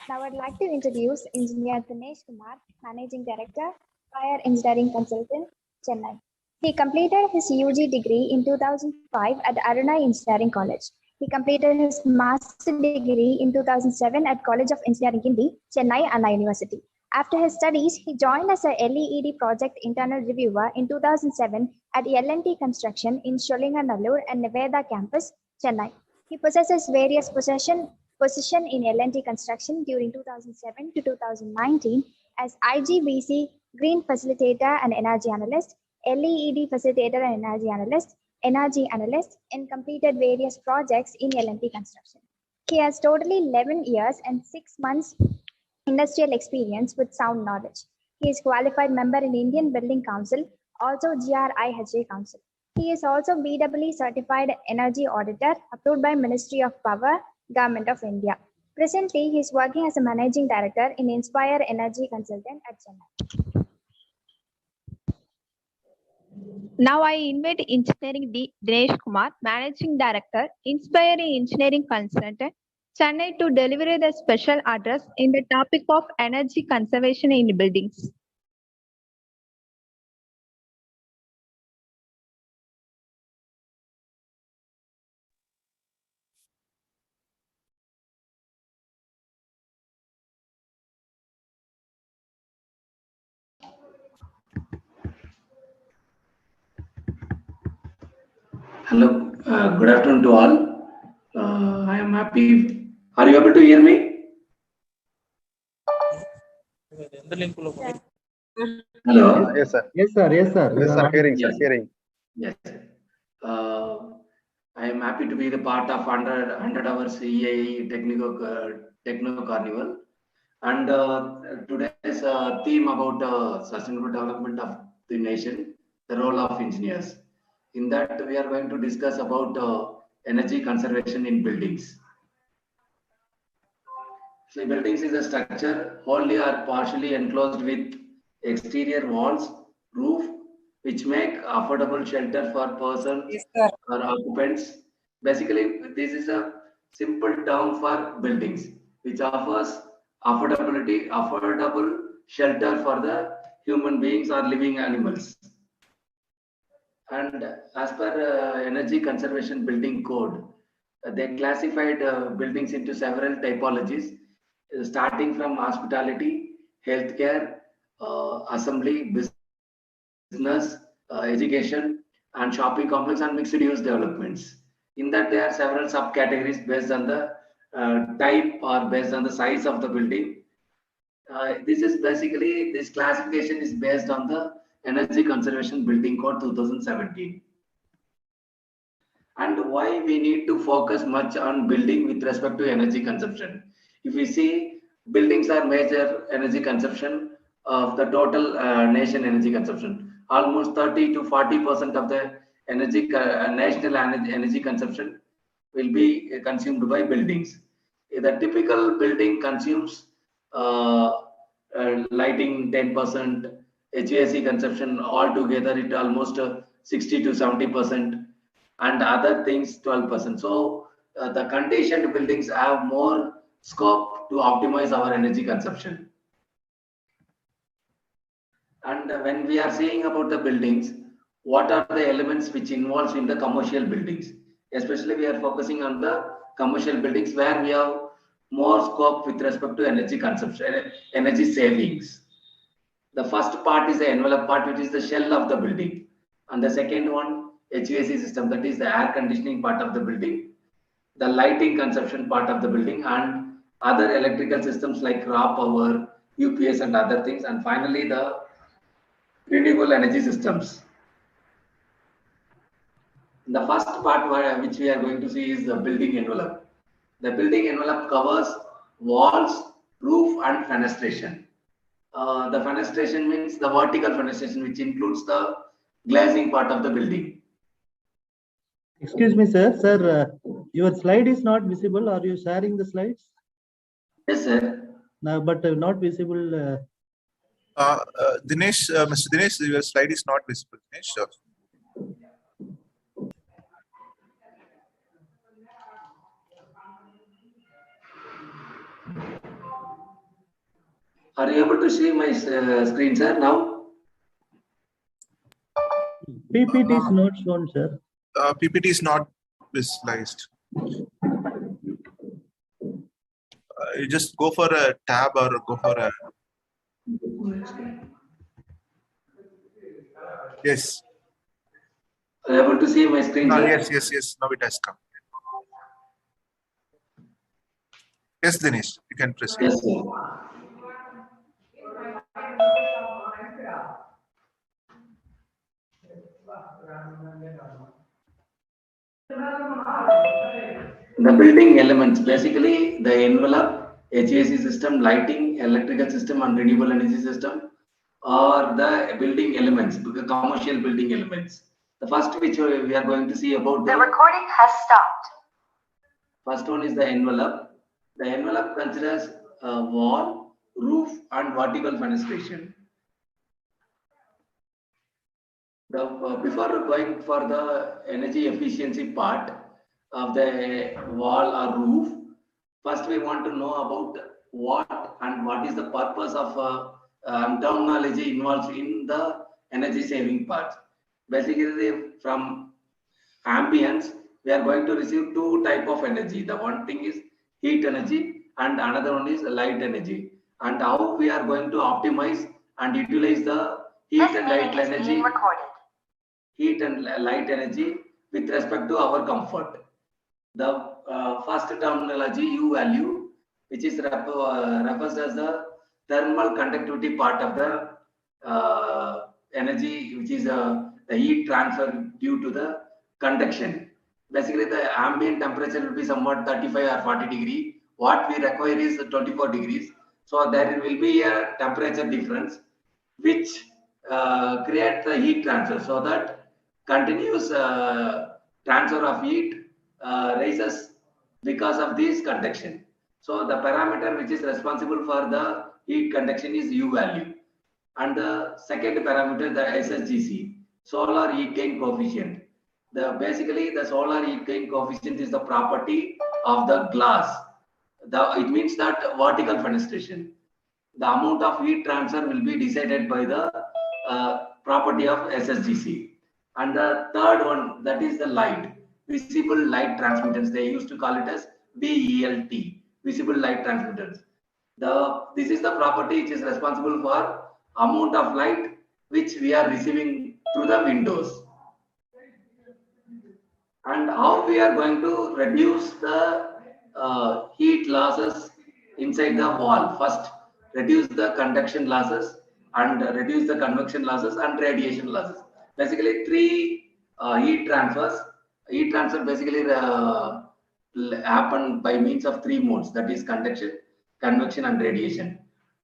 Now I'd like to introduce Engineer Dinesh Kumar, Managing Director, Fire Engineering Consultant, Chennai. He completed his UG degree in 2005 at Aruna Engineering College. He completed his master degree in 2007 at College of Engineering Hindi, Chennai, Anna University. After his studies, he joined as a LED project internal reviewer in 2007 at L&T Construction in Sholinganallur and Nevada campus, Chennai. He possesses various position in L&T Construction during 2007 to 2019 as IGBC Green Facilitator and Energy Analyst, LED Facilitator and Energy Analyst, and completed various projects in L&T Construction. He has totally 11 years and 6 months industrial experience with sound knowledge. He is qualified member in Indian Building Council, also GRIHA Council. He is also BEE certified energy auditor approved by Ministry of Power, Government of India. Presently, he is working as a managing director in Inspire Energy Consultant at Chennai. Now I invite Engineering Dinesh Kumar, Managing Director, Inspiring Engineering Consultant, Chennai, to deliver the special address in the topic of energy conservation in buildings. Hello, good afternoon to all. I am happy. Are you able to hear me? Hello. Yes, sir. Yes, sir. Yes, sir. Yes, sir. Hearing, sir. Yes. Hearing. Yes. I am happy to be the part of 100 hours EAE Techno Carnival. And today's theme about sustainable development of the nation, the role of engineers. In that, we are going to discuss about energy conservation in buildings. So buildings is a structure wholly or partially enclosed with exterior walls, roof, which make affordable shelter for persons or occupants. Basically, this is a simple term for buildings, which offers affordable shelter for the human beings or living animals. And as per Energy Conservation Building Code, they classified buildings into several typologies, starting from hospitality, healthcare, assembly, business, education, and shopping complex and mixed use developments. In that, there are several subcategories based on the type or based on the size of the building. This classification is based on the Energy Conservation Building Code 2017. And why we need to focus much on building with respect to energy consumption. If we see, buildings are major energy consumption of the total nation energy consumption. Almost 30 to 40% of the national energy consumption will be consumed by buildings. The typical building consumes lighting 10%, HVAC consumption altogether it almost 60 to 70%, and other things 12%. So the conditioned buildings have more scope to optimize our energy consumption. And when we are saying about the buildings, what are the elements which involves in the commercial buildings? Especially we are focusing on the commercial buildings where we have more scope with respect to energy consumption, energy savings. The first part is the envelope part, which is the shell of the building. And the second one, HVAC system, that is the air conditioning part of the building, the lighting consumption part of the building, and other electrical systems like raw power, UPS and other things. And finally, the renewable energy systems. The first part which we are going to see is the building envelope. The building envelope covers walls, roof and fenestration. The fenestration means the vertical fenestration, which includes the glazing part of the building. Excuse me, sir. Sir, your slide is not visible. Are you sharing the slides? Yes, sir. No, but not visible. Dinesh, Mr. Dinesh, your slide is not visible. Dinesh, sure. Are you able to see my screen, sir, now? PPT is not shown, sir. PPT is not visualized. You just go for a tab or go for a. Yes. Are you able to see my screen, sir? Yes. Now it has come. Yes, Dinesh, you can proceed. Yes, sir. The building elements, basically the envelope, HVAC system, lighting, electrical system and renewable energy system are the building elements, commercial building elements. The first which we are going to see about the recording has stopped. First one is the envelope. The envelope considers wall, roof and vertical fenestration. Before going for the energy efficiency part of the wall or roof, first we want to know about what is the purpose of terminology involved in the energy saving part. Basically, from ambience, we are going to receive two types of energy. The one thing is heat energy and another one is light energy. And how we are going to optimize and utilize the heat and light energy. Heat and light energy with respect to our comfort. The first terminology, U value, which is refers as the thermal conductivity part of the energy, which is the heat transfer due to the conduction. Basically, the ambient temperature will be somewhat 35 or 40 degree. What we require is 24 degrees. So there will be a temperature difference, which creates the heat transfer, so that continuous transfer of heat rises because of this conduction. So the parameter which is responsible for the heat conduction is U value. And the second parameter, the SSGC, solar heat gain coefficient. Basically, the solar heat gain coefficient is the property of the glass. It means that vertical fenestration. The amount of heat transfer will be decided by the property of SSGC. And the third one, that is the light, visible light transmittance. They used to call it as VELT, visible light transmittance. This is the property which is responsible for amount of light which we are receiving through the windows. And how we are going to reduce the heat losses inside the wall. First, reduce the conduction losses and reduce the convection losses and radiation losses. Basically, three heat transfers. Heat transfer basically happen by means of three modes, that is conduction, convection and radiation.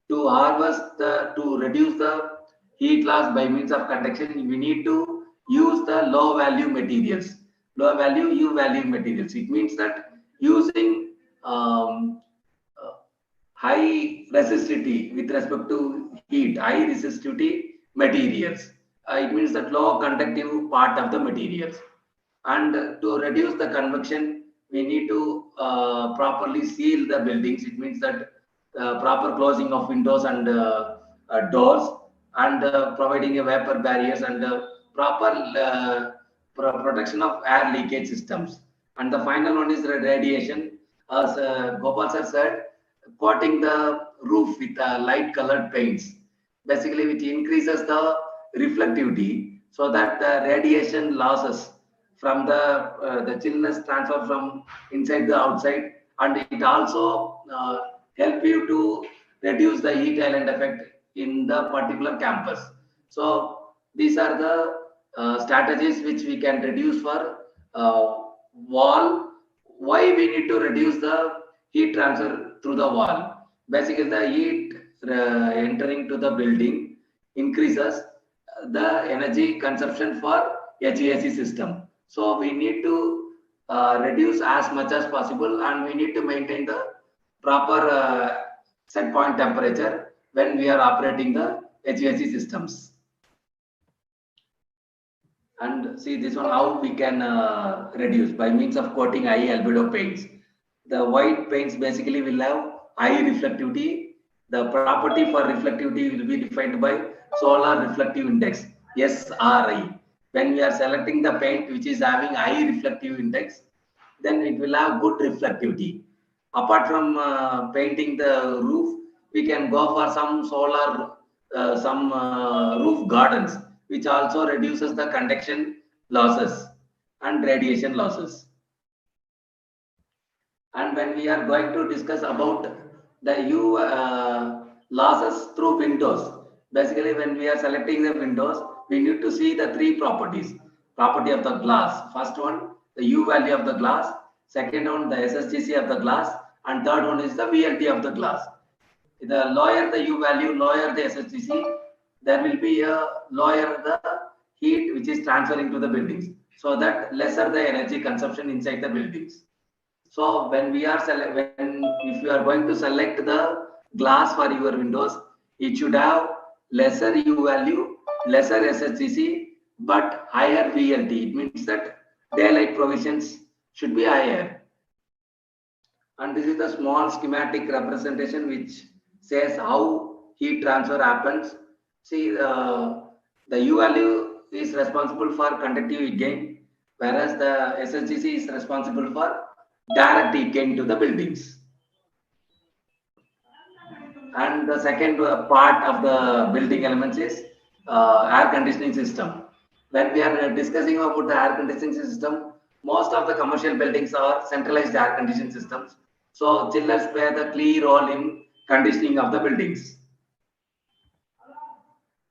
To reduce the heat loss by means of conduction, we need to use the low value materials, low value U value materials. It means that using high resistivity with respect to heat, high resistivity materials. It means that low conductive part of the materials. And to reduce the convection, we need to properly seal the buildings. It means that proper closing of windows and doors, and providing a vapor barriers and proper protection of air leakage systems. And the final one is the radiation. as Gopal sir said, coating the roof with light colored paints, basically which increases the reflectivity so that the radiation losses from the chillness transfer from inside the outside, and it also help you to reduce the heat island effect in the particular campus. So these are the strategies which we can reduce for wall. Why we need to reduce the heat transfer through the wall? Basically, the heat entering to the building increases the energy consumption for HVAC system. So we need to reduce as much as possible, and we need to maintain the proper set point temperature when we are operating the HVAC systems. And see this one, how we can reduce by means of coating high albedo paints. The white paints basically will have high reflectivity. The property for reflectivity will be defined by solar reflective index, SRI. When we are selecting the paint which is having high reflective index, then it will have good reflectivity. Apart from painting the roof, we can go for some solar, roof gardens, which also reduces the conduction losses and radiation losses. And when we are going to discuss about the U losses through windows, basically when we are selecting the windows, we need to see the three properties. Property of the glass. First one, the U value of the glass. Second one, the SSGC of the glass. And third one is the VLT of the glass. The lower the U value, lower the SSGC, there will be a lower the heat which is transferring to the buildings, so that lesser the energy consumption inside the buildings. So when we are if you are going to select the glass for your windows, it should have lesser U value, lesser SHGC, but higher VLT. It means that daylight provisions should be higher. And this is the small schematic representation which says how heat transfer happens. See, the U value is responsible for conductive heat gain, whereas the SHGC is responsible for direct heat gain to the buildings. And the second part of the building elements is air conditioning system. When we are discussing about the air conditioning system, most of the commercial buildings are centralized air conditioning systems. So chillers play the key role in conditioning of the buildings.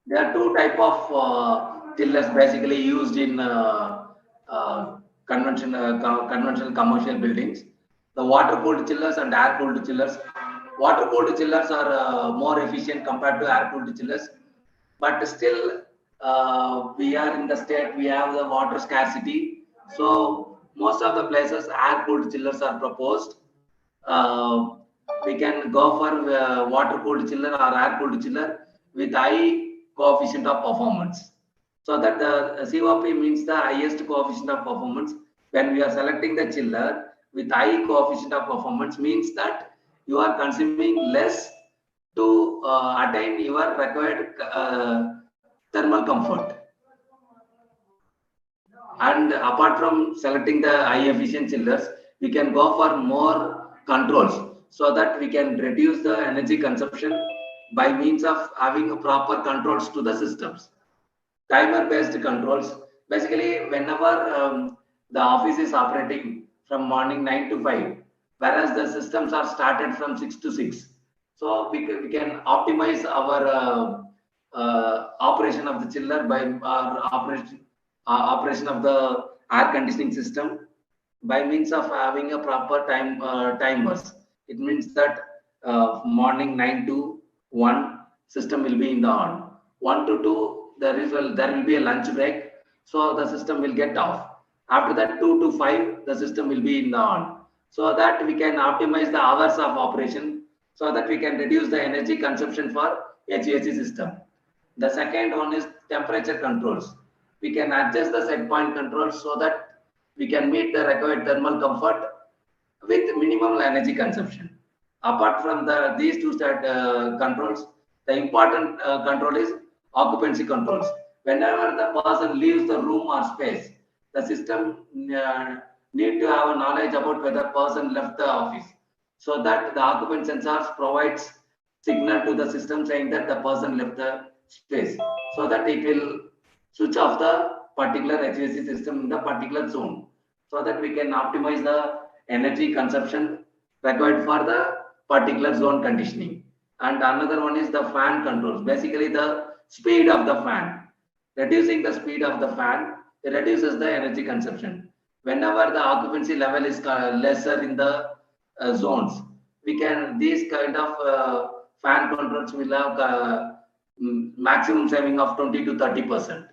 There are two type of chillers basically used in conventional commercial buildings: the water cooled chillers and air cooled chillers. Water cooled chillers are more efficient compared to air cooled chillers, but still we are in the state we have the water scarcity. So most of the places air cooled chillers are proposed. We can go for water cooled chiller or air cooled chiller with high coefficient of performance. So that the COP means the highest coefficient of performance. When we are selecting the chiller with high coefficient of performance, means that you are consuming less to attain your required thermal comfort. And apart from selecting the high efficient chillers, we can go for more controls so that we can reduce the energy consumption by means of having proper controls to the systems. Timer based controls, basically whenever the office is operating from morning 9 to 5, whereas the systems are started from 6 to 6. So we can optimize our operation of the chiller by our operation of the air conditioning system by means of having a proper timers. It means that morning 9 to 1 system will be in the on. 1 to 2 there will be a lunch break, so the system will get off. After that 2 to 5 the system will be in the on, so that we can optimize the hours of operation, so that we can reduce the energy consumption for HVAC system. The second one is temperature controls. We can adjust the set point controls so that we can meet the required thermal comfort with minimum energy consumption. Apart from these two controls, the important control is occupancy controls. Whenever the person leaves the room or space, the system need to have a knowledge about whether person left the office, so that the occupant sensors provides signal to the system saying that the person left the space, so that it will switch off the particular HVAC system in the particular zone, so that we can optimize the energy consumption required for the particular zone conditioning. And another one is the fan controls, basically the speed of the fan. Reducing the speed of the fan, it reduces the energy consumption. Whenever the occupancy level is lesser in the zones, we can, these kind of fan controls will have maximum saving of 20 to 30%.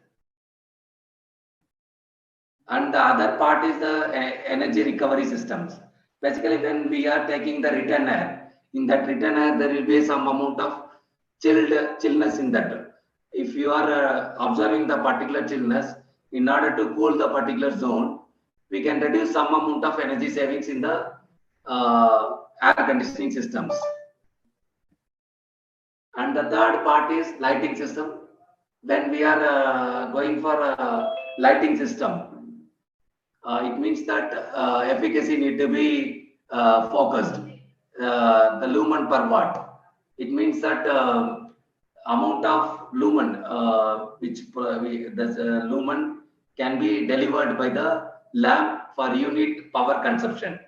And the other part is the energy recovery systems. Basically, when we are taking the return air, in that return air, there will be some amount of chillness in that. If you are observing the particular chillness, in order to cool the particular zone, we can reduce some amount of energy savings in the air conditioning systems. And the third part is lighting system. When we are going for a lighting system, it means that efficacy need to be focused. The lumen per watt. It means that amount of lumen which the lumen can be delivered by the lamp for unit power consumption.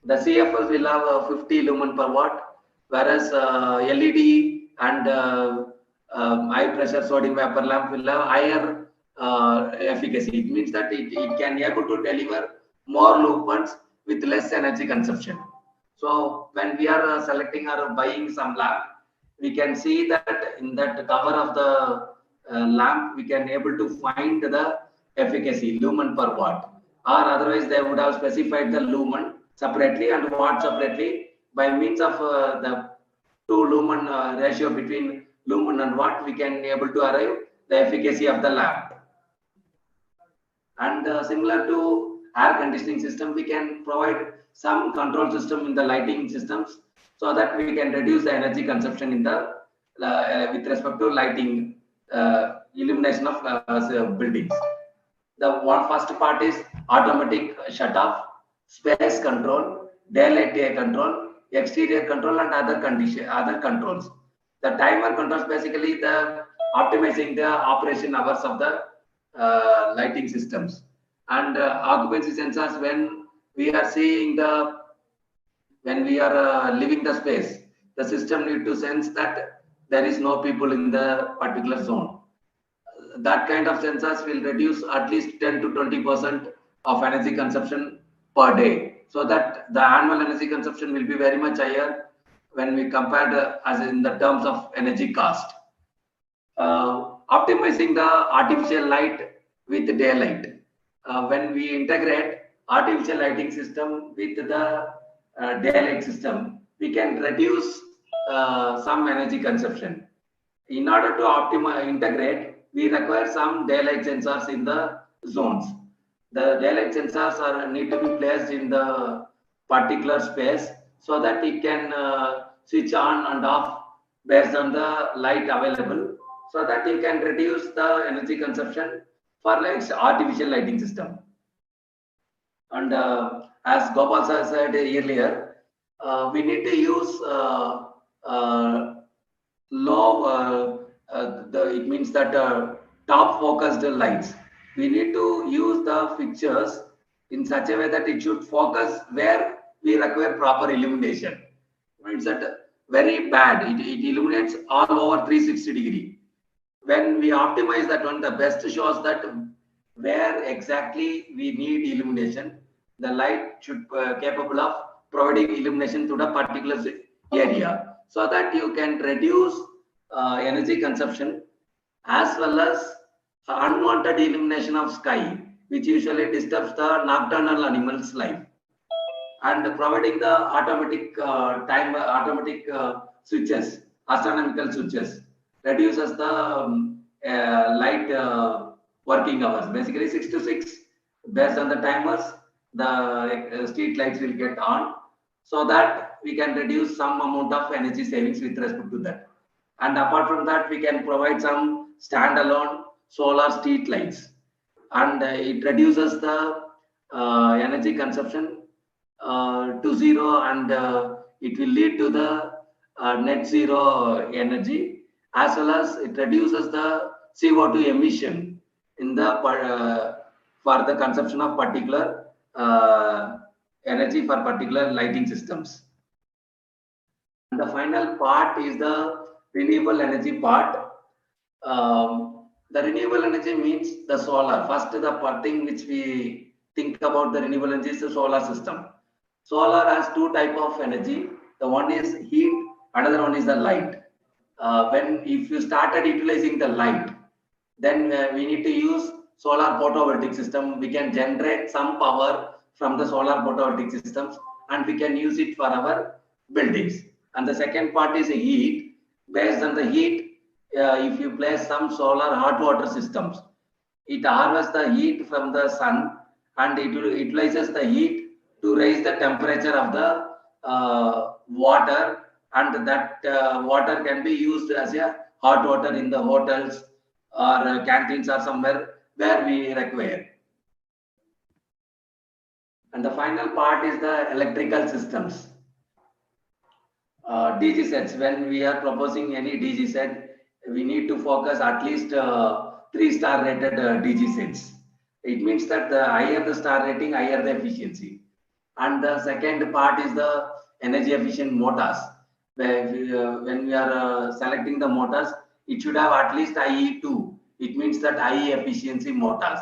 The CFS will have 50 lumen per watt, whereas LED and high pressure sodium vapor lamp will have higher efficacy. It means that it can be able to deliver more lumens with less energy consumption. So when we are selecting or buying some lamp, we can see that in that cover of the lamp, we can able to find the efficacy lumen per watt, or otherwise they would have specified the lumen separately and watt separately. By means of the 2 lumen ratio between lumen and watt, we can able to arrive the efficacy of the lamp. And similar to air conditioning system, we can provide some control system in the lighting systems, so that we can reduce the energy consumption in the with respect to lighting illumination of buildings. The first part is automatic shut off, space control, daylight control, exterior control, and other controls. The timer controls basically the optimizing the operation hours of the lighting systems. And occupancy sensors, when we are seeing when we are leaving the space, the system need to sense that there is no people in the particular zone. That kind of sensors will reduce at least 10 to 20% of energy consumption per day, so that the annual energy consumption will be very much higher when we compare as in the terms of energy cost. Optimizing the artificial light with daylight. When we integrate artificial lighting system with the daylight system, we can reduce some energy consumption. In order to integrate, we require some daylight sensors in the zones. The daylight sensors need to be placed in the particular space, so that it can switch on and off based on the light available, so that you can reduce the energy consumption for artificial lighting system. And as Gopal sir said earlier, we need to use it means that top focused lights. We need to use the fixtures in such a way that it should focus where we require proper illumination. It means that very bad, it illuminates all over 360 degree. When we optimize that one, the best shows that where exactly we need illumination, the light should capable of providing illumination to the particular area, so that you can reduce energy consumption, as well as unwanted illumination of sky, which usually disturbs the nocturnal animals' life. And providing the automatic automatic switches, astronomical switches, reduces the light working hours. Basically 6 to 6, based on the timers, the street lights will get on, so that we can reduce some amount of energy savings with respect to that. And apart from that, we can provide some standalone solar street lights, and it reduces the energy consumption to zero, and it will lead to the net zero energy, as well as it reduces the CO2 emission in the for the consumption of particular energy for particular lighting systems. And the final part is the renewable energy part. The renewable energy means the solar. First, the thing which we think about the renewable energy is the solar system. Solar has two type of energy. The one is heat, another one is the light. If you started utilizing the light, then we need to use solar photovoltaic system. We can generate some power from the solar photovoltaic systems, and we can use it for our buildings. And the second part is heat. Based on the heat, if you place some solar hot water systems, it harvests the heat from the sun, and it utilizes the heat to raise the temperature of the water, and that water can be used as a hot water in the hotels or canteens or somewhere where we require. And the final part is the electrical systems. DG sets. When we are proposing any DG set, we need to focus at least 3-star rated DG sets. It means that the higher the star rating, higher the efficiency. And the second part is the energy efficient motors. When we are selecting the motors, it should have at least IE2. It means that high efficiency motors.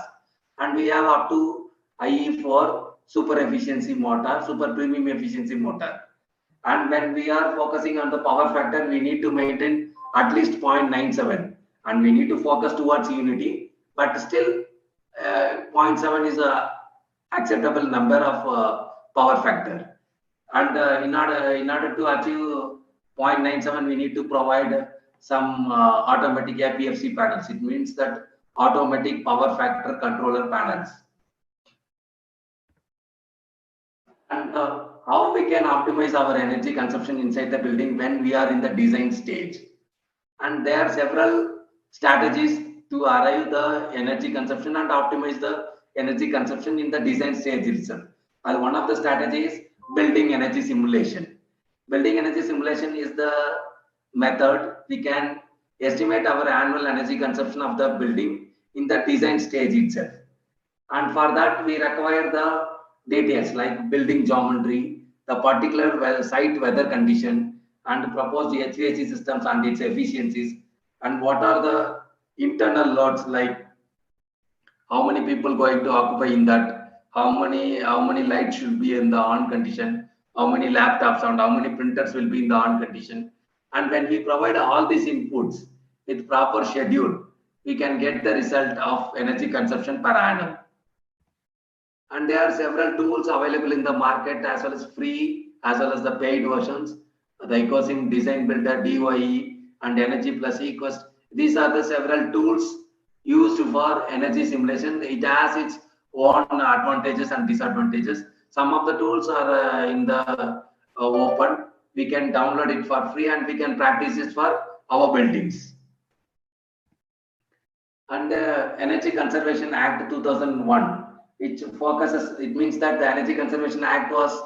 And we have up to IE4 super efficiency motor, super premium efficiency motor. And when we are focusing on the power factor, we need to maintain at least 0.97, and we need to focus towards unity. But still, 0.7 is a acceptable number of power factor. And in order to achieve 0.97, we need to provide some automatic APFC panels. It means that automatic power factor controller panels. And how we can optimize our energy consumption inside the building when we are in the design stage. And there are several strategies to arrive the energy consumption and optimize the energy consumption in the design stage itself. And one of the strategies is building energy simulation. Building energy simulation is the method we can estimate our annual energy consumption of the building in the design stage itself. And for that, we require the details like building geometry, the particular site weather condition, and proposed HVAC systems and its efficiencies, and what are the internal loads, like how many people going to occupy in that, how many lights should be in the on condition, how many laptops and how many printers will be in the on condition. And when we provide all these inputs with proper schedule, we can get the result of energy consumption per annum. And there are several tools available in the market, as well as free, as well as the paid versions. The Ecosim Design Builder, DOE, and Energy Plus Equest. These are the several tools used for energy simulation. It has its own advantages and disadvantages. Some of the tools are in the open. We can download it for free, and we can practice it for our buildings. And the Energy Conservation Act 2001. It focuses, it means that the Energy Conservation Act was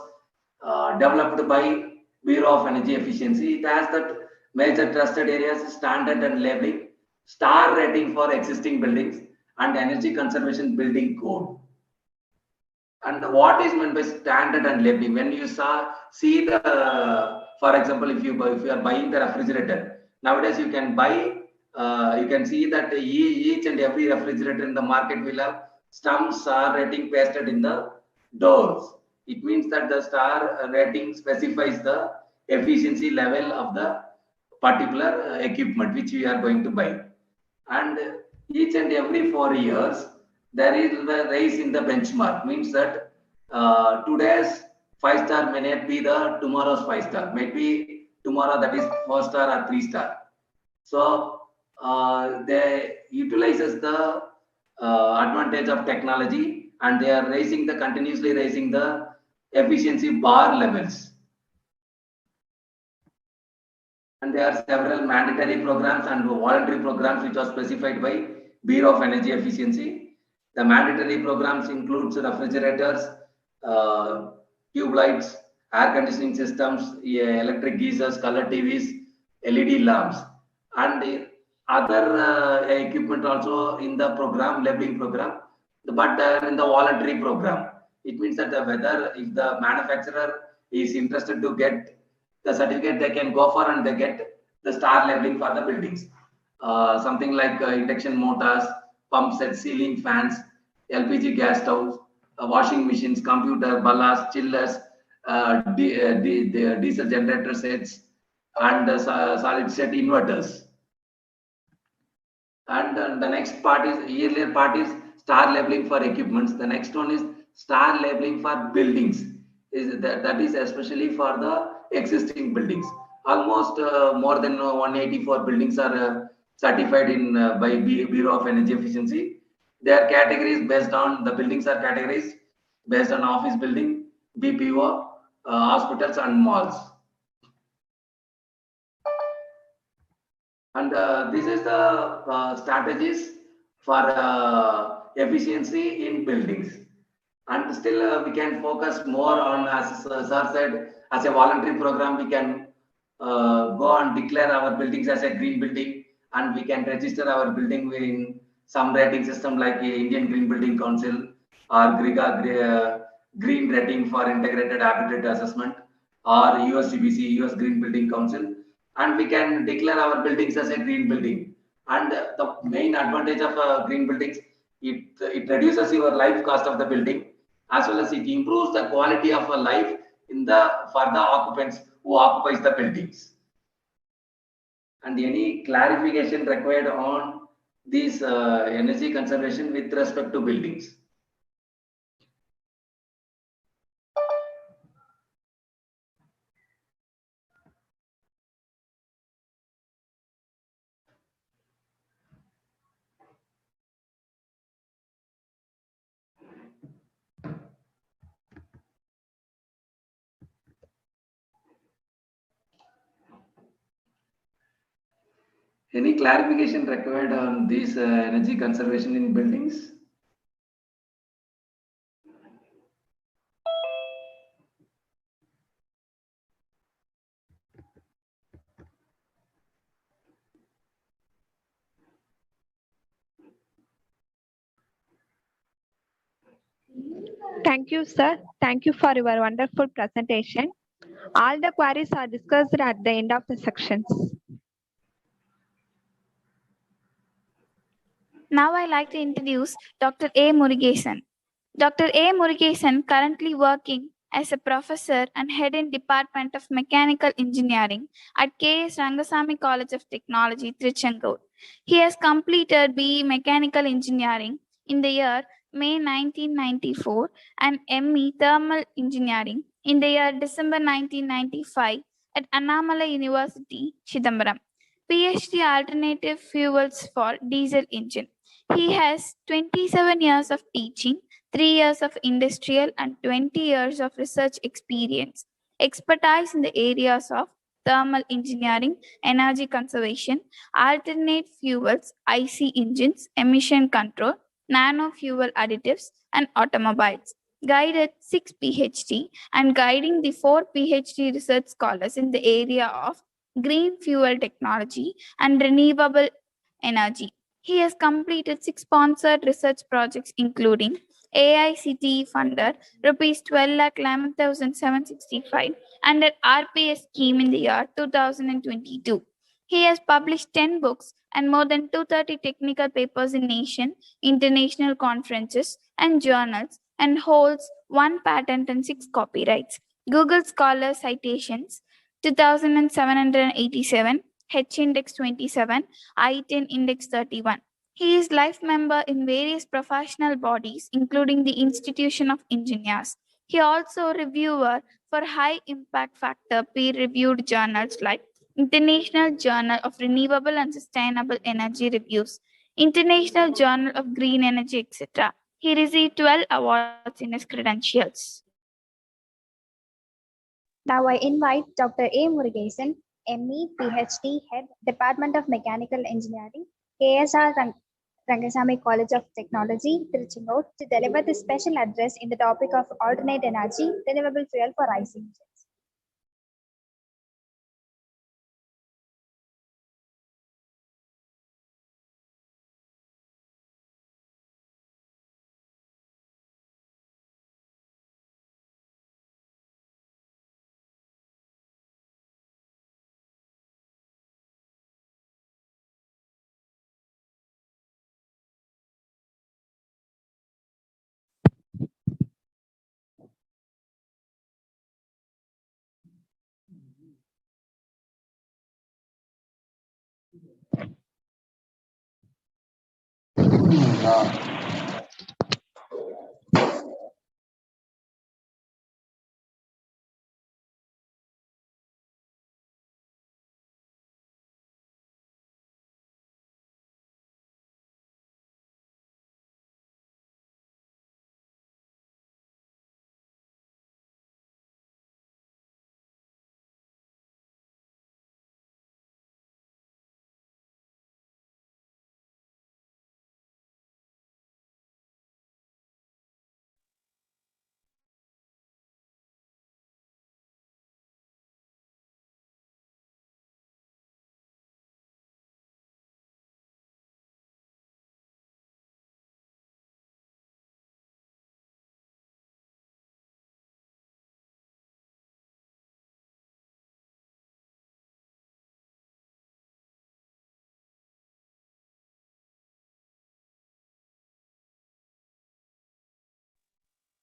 developed by Bureau of Energy Efficiency. It has that major trusted areas, standard and labeling, star rating for existing buildings, and energy conservation building code. And what is meant by standard and labeling? When you see the, for example, if you are buying the refrigerator, nowadays you can buy, you can see that each and every refrigerator in the market will have some star rating pasted in the doors. It means that the star rating specifies the efficiency level of the particular equipment which we are going to buy. And each and every 4 years, there is a rise in the benchmark. Means that today's 5-star may not be the tomorrow's 5-star. Maybe tomorrow that is 4-star or 3-star. So they utilizes the advantage of technology, and they are continuously raising the efficiency bar levels. And there are several mandatory programs and voluntary programs which are specified by Bureau of Energy Efficiency. The mandatory programs includes refrigerators, tube lights, air conditioning systems, electric geysers, color TVs, LED lamps, and other equipment also in the program, labeling program, but in the voluntary program. It means that whether if the manufacturer is interested to get the certificate, they can go for and they get the star labeling for the buildings. Something like induction motors, pump sets, ceiling fans, LPG gas stoves, washing machines, computer, ballas, chillers, diesel generator sets, and solid state inverters. And the next part is, earlier part is star labeling for equipments. The next one is star labeling for buildings. That is especially for the existing buildings. Almost more than 184 buildings are certified in by Bureau of Energy Efficiency. Their categories based on the buildings are categorized based on office building, BPO, hospitals and malls. And this is the strategies for efficiency in buildings. And still we can focus more on, as sir said, as a voluntary program, we can go and declare our buildings as a green building, and we can register our building in some rating system like Indian Green Building Council or GRIGA, Green Rating for Integrated Habitat Assessment, or USGBC, US Green Building Council, and we can declare our buildings as a green building. And the main advantage of green buildings, it reduces your life cost of the building, as well as it improves the quality of a life in the for the occupants who occupies the buildings. And any clarification required on this energy conservation with respect to buildings? Any clarification required on this energy conservation in buildings? Thank you, sir. Thank you for your wonderful presentation. All the queries are discussed at the end of the sections. Now I like to introduce Dr. A. Murugesan. Dr. A. Murugesan currently working as a professor and head in Department of Mechanical Engineering at K.S. Rangasamy College of Technology, Trichandur. He has completed BE Mechanical Engineering in the year May 1994 and ME Thermal Engineering in the year December 1995 at Annamalai University, Chidambaram. PhD Alternative Fuels for Diesel Engine. He has 27 years of teaching, 3 years of industrial and 20 years of research experience. Expertise in the areas of thermal engineering, energy conservation, alternate fuels, IC engines, emission control, nano fuel additives, and automobiles. Guided 6 PhD and guiding the 4 PhD research scholars in the area of green fuel technology and renewable energy. He has completed 6 sponsored research projects, including AICTE funded rupees 12,11,765 under RPS scheme in the year 2022. He has published 10 books and more than 230 technical papers in nation, international conferences and journals, and holds 1 patent and 6 copyrights. Google Scholar citations 2787, H index 27, I10 index 31. He is life member in various professional bodies, including the Institution of Engineers. He also reviewer for high impact factor peer-reviewed journals like International Journal of Renewable and Sustainable Energy Reviews, International Journal of Green Energy, etc. He received 12 awards in his credentials. Now I invite Dr. A. Murugesan, ME, PhD, Head, Department of Mechanical Engineering, KSR Rangasamy College of Technology, Tiruchenur, to deliver this special address in the topic of alternate energy, renewable fuel for IC engines.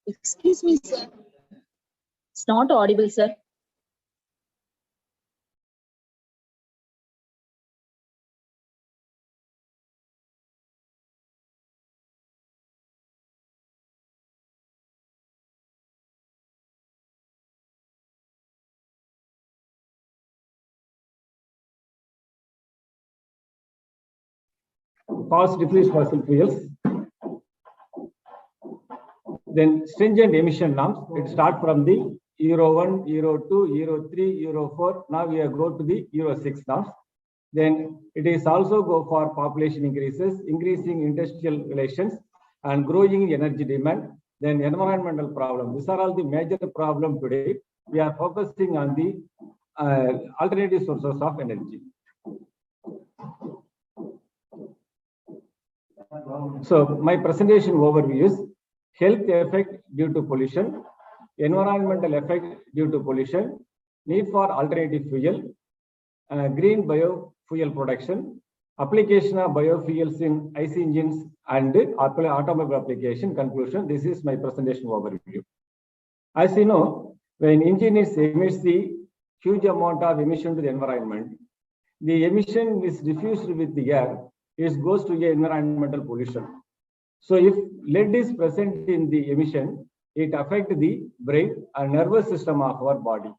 Excuse me, sir. It's not audible, sir. Fast diffuse fossil fuels. Then stringent emission norms. It starts from the Euro 1, Euro 2, Euro 3, Euro 4. Now we are going to the Euro 6 norms. Then it is also go for population increases, increasing industrial relations, and growing energy demand. Then environmental problem. These are all the major problem today. We are focusing on the alternative sources of energy. So my presentation overview is health effect due to pollution, environmental effect due to pollution, need for alternative fuel, green biofuel production, application of biofuels in IC engines and automobile application. Conclusion. This is my presentation overview. As you know, when engineers emit the huge amount of emission to the environment, the emission is diffused with the air. It goes to the environmental pollution. So if lead is present in the emission, it affects the brain and nervous system of our body.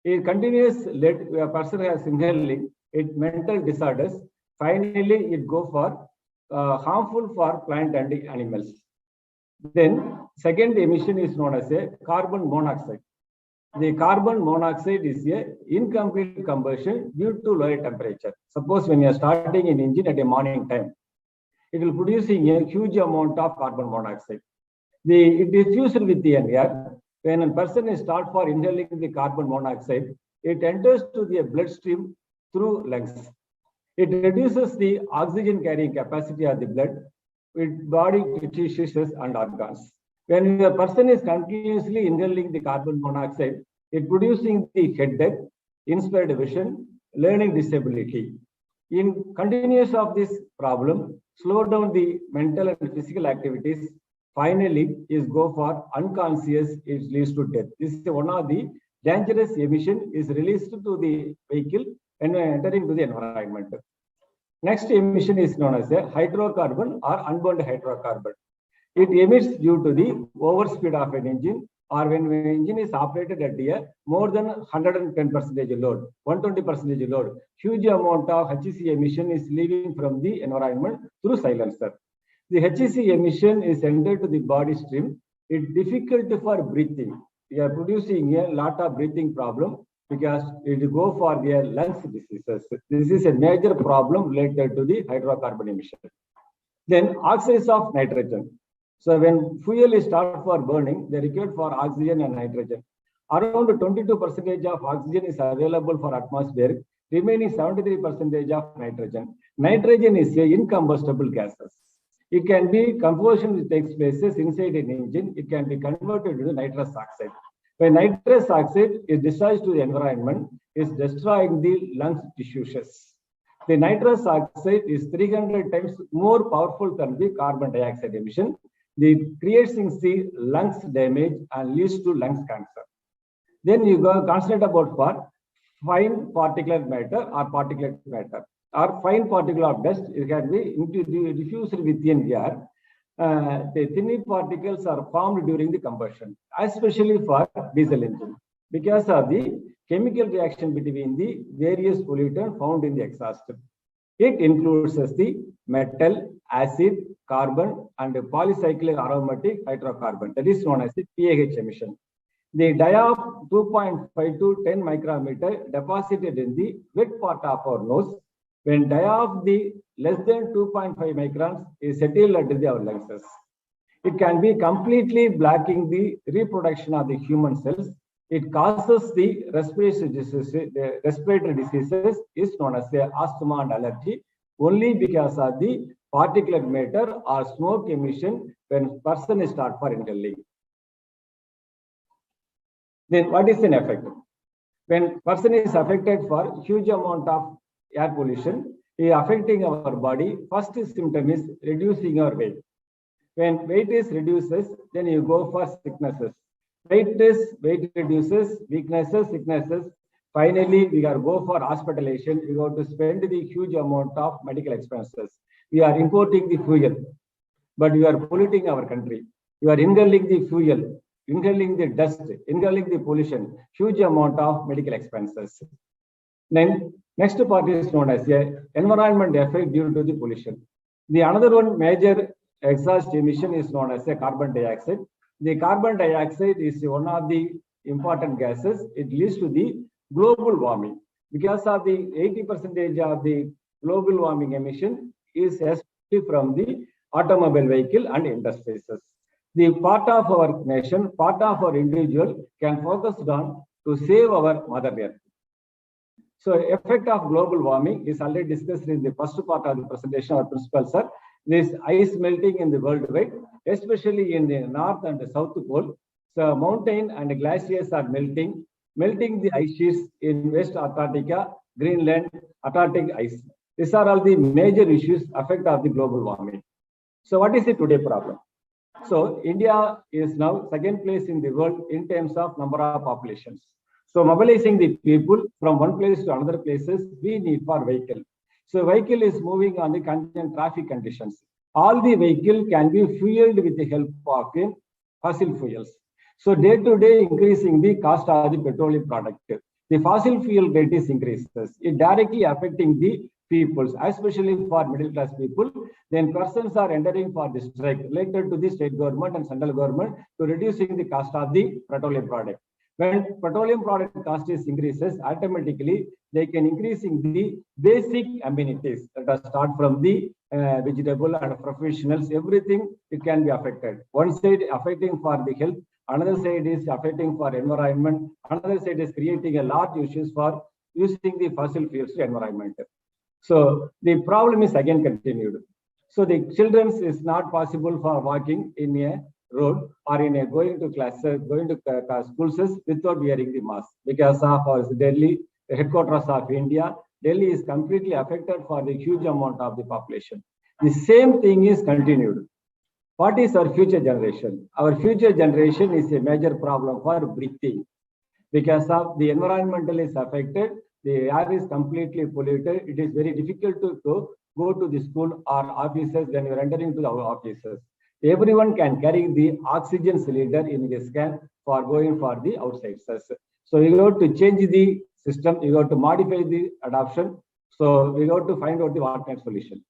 A continuous lead, a person has inhaling, it mental disorders. Finally, it go for harmful for plant and animals. Then second emission is known as a carbon monoxide. The carbon monoxide is a incomplete combustion due to lower temperature. Suppose when you are starting an engine at a morning time, it will producing a huge amount of carbon monoxide. It diffuses with the air. When a person is start for inhaling the carbon monoxide, it enters to the bloodstream through lungs. It reduces the oxygen carrying capacity of the blood with body tissues and organs. When a person is continuously inhaling the carbon monoxide, it producing the headache, impaired vision, learning disability. In continuous of this problem, slow down the mental and physical activities. Finally, is go for unconscious. It leads to death. This is one of the dangerous emission is released to the vehicle and entering to the environment. Next emission is known as a hydrocarbon or unburned hydrocarbon. It emits due to the overspeed of an engine or when the engine is operated at a more than 110% load, 120% load. Huge amount of HEC emission is leaving from the environment through silencer. The HEC emission is entered to the body stream. It's difficult for breathing. We are producing a lot of breathing problem because it will go for their lungs diseases. This is a major problem related to the hydrocarbon emission. Then oxides of nitrogen. So when fuel is start for burning, they require for oxygen and nitrogen. Around 22% of oxygen is available for atmosphere, remaining 73% of nitrogen. Nitrogen is a incombustible gases. It can be combustion which takes place inside an engine. It can be converted to nitrous oxide. When nitrous oxide is discharged to the environment, it is destroying the lungs tissues. The nitrous oxide is 300 times more powerful than the carbon dioxide emission. It creates the lungs damage and leads to lungs cancer. Then you go concentrate about for fine particulate matter or particulate matter or fine particle of dust. It can be diffused within air. The thin particles are formed during the combustion, especially for diesel engine, because of the chemical reaction between the various pollutants found in the exhaust. It includes the metal, acid, carbon, and polycyclic aromatic hydrocarbon, that is known as the PAH emission. The dia of 2.5 to 10 micrometer deposited in the wet part of our nose. When dia of the less than 2.5 microns is settled at our lungs, it can be completely blocking the reproduction of the human cells. It causes the respiratory diseases. The respiratory diseases is known as the asthma and allergy, only because of the particulate matter or smoke emission when person is start for inhaling. Then what is an effect? When person is affected for huge amount of air pollution, it is affecting our body. First symptom is reducing our weight. When weight is reduces, then you go for sicknesses. Weight reduces, weaknesses, sicknesses. Finally, we are go for hospitalization. We go to spend the huge amount of medical expenses. We are importing the fuel, but we are polluting our country. We are inhaling the fuel, inhaling the dust, inhaling the pollution, huge amount of medical expenses. Then next part is known as the environment effect due to the pollution. The another one major exhaust emission is known as the carbon dioxide. The carbon dioxide is one of the important gases. It leads to the global warming because of the 80% of the global warming emission is especially from the automobile vehicle and industries. The part of our nation, part of our individual can focus on to save our Mother Earth. So effect of global warming is already discussed in the first part of the presentation of principal, sir. This ice melting in the worldwide, especially in the north and the south pole. So mountain and glaciers are melting the ice sheets in West Antarctica, Greenland, Antarctic ice. These are all the major issues affect of the global warming. So what is the today problem? So India is now second place in the world in terms of number of populations. So mobilizing the people from one place to another places, we need for vehicle. So vehicle is moving on the contingent traffic conditions. All the vehicle can be fueled with the help of fossil fuels. So day to day increasing the cost of the petroleum product. The fossil fuel rate is increases. It directly affecting the peoples, especially for middle class people. Then persons are entering for the strike related to the state government and central government to reducing the cost of the petroleum product. When petroleum product cost is increases, automatically they can increasing the basic amenities that start from the vegetable and professionals, everything it can be affected. One side affecting for the health, another side is affecting for environment, another side is creating a large issues for using the fossil fuels to environment. So the problem is again continued. So the children is not possible for walking in a road or in a going to classes, going to schools without wearing the mask because of Delhi, the headquarters of India. Delhi is completely affected for the huge amount of the population. The same thing is continued. What is our future generation? Our future generation is a major problem for breathing because of the environmental is affected. The air is completely polluted. It is very difficult to go to the school or offices when you are entering to our offices. Everyone can carry the oxygen cylinder in his can for going for the outside. So you have to change the system. You have to modify the adoption. So we have to find out the alternate solution.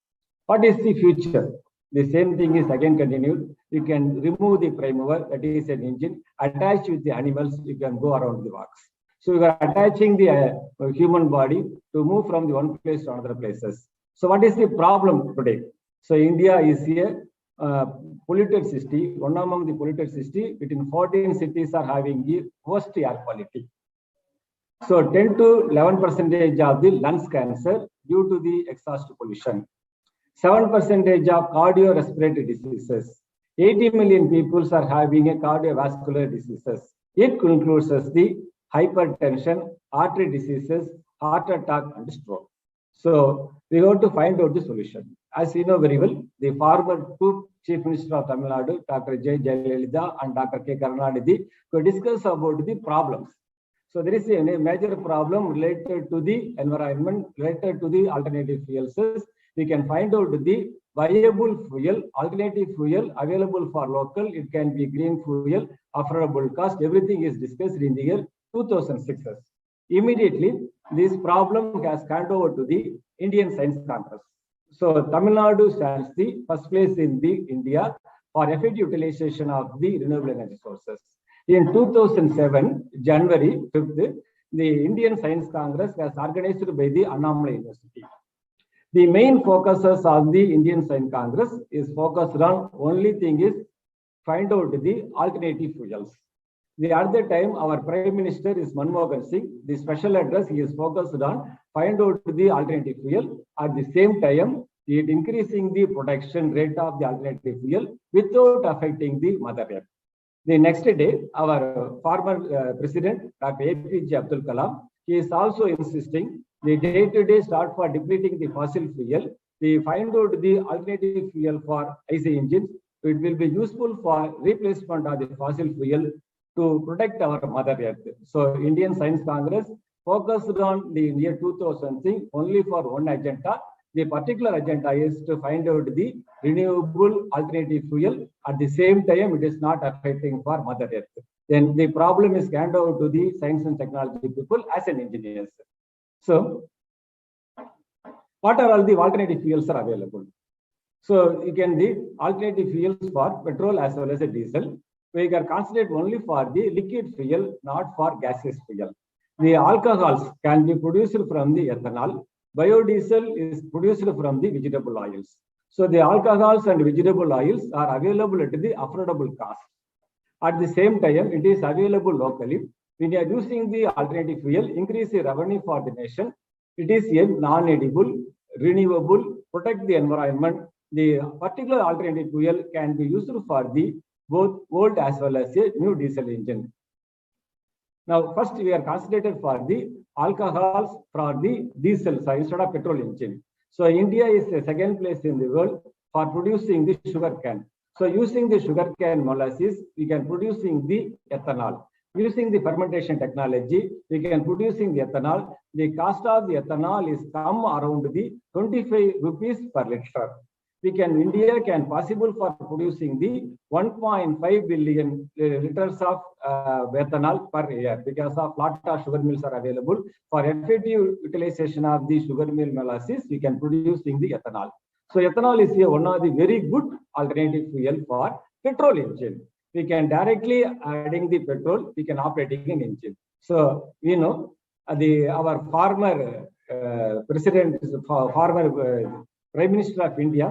What is the future? The same thing is again continued. You can remove the prime mover, that is an engine, attach with the animals. You can go around the walks. So you are attaching the human body to move from the one place to another places. So what is the problem today? So India is a polluted city, one among the polluted city. Between 14 cities are having the worst air quality. So 10 to 11% of the lungs cancer due to the exhaust pollution. 7% of cardiorespiratory diseases. 80 million people are having a cardiovascular diseases. It includes the hypertension, artery diseases, heart attack, and stroke. So we have to find out the solution. As you know very well, the former two Chief Minister of Tamil Nadu, Dr. J. Jayalalitha and Dr. K. Karunanidhi, to discuss about the problems. So there is a major problem related to the environment, related to the alternative fuels. We can find out the viable fuel, alternative fuel available for local. It can be green fuel, affordable cost. Everything is discussed in the year 2006. Immediately, this problem has handed over to the Indian Science Congress. So Tamil Nadu stands the first place in the India for effective utilization of the renewable energy sources. In 2007, January 5th, the Indian Science Congress was organized by the Annamalai University. The main focuses of the Indian Science Congress is focused on only thing is find out the alternative fuels. The other time, our Prime Minister is Manmohan Singh. The special address he is focused on find out the alternative fuel. At the same time, it increasing the production rate of the alternative fuel without affecting the Mother Earth. The next day, our former President, Dr. APJ Abdul Kalam, he is also insisting the day-to-day start for depleting the fossil fuel. We find out the alternative fuel for IC engines. It will be useful for replacement of the fossil fuel to protect our Mother Earth. So Indian Science Congress focused on the year 2000 only for one agenda. The particular agenda is to find out the renewable alternative fuel. At the same time, it is not affecting for Mother Earth. Then the problem is handed over to the science and technology people as an engineers. So, what are all the alternative fuels are available? So you can the alternative fuels for petrol as well as a diesel. We can concentrate only for the liquid fuel, not for gaseous fuel. The alcohols can be produced from the ethanol. Biodiesel is produced from the vegetable oils. So the alcohols and vegetable oils are available at the affordable cost. At the same time, it is available locally. When you are using the alternative fuel, increase the revenue for the nation. It is a non-edible, renewable, protect the environment. The particular alternative fuel can be used for the both old as well as a new diesel engine. Now, first we are concentrated for the alcohols for the diesel instead of petrol engine. So India is the second place in the world for producing the sugar cane. So using the sugar cane molasses, we can producing the ethanol. Using the fermentation technology, we can producing the ethanol. The cost of the ethanol is come around the 25 rupees per liter. India can possible for producing the 1.5 billion liters of ethanol per year because of lot of sugar mills are available. For effective utilization of the sugar mill molasses, we can producing the ethanol. So ethanol is one of the very good alternative fuel for petrol engine. We can directly adding the petrol, we can operating an engine. So you know our former president, former Prime Minister of India,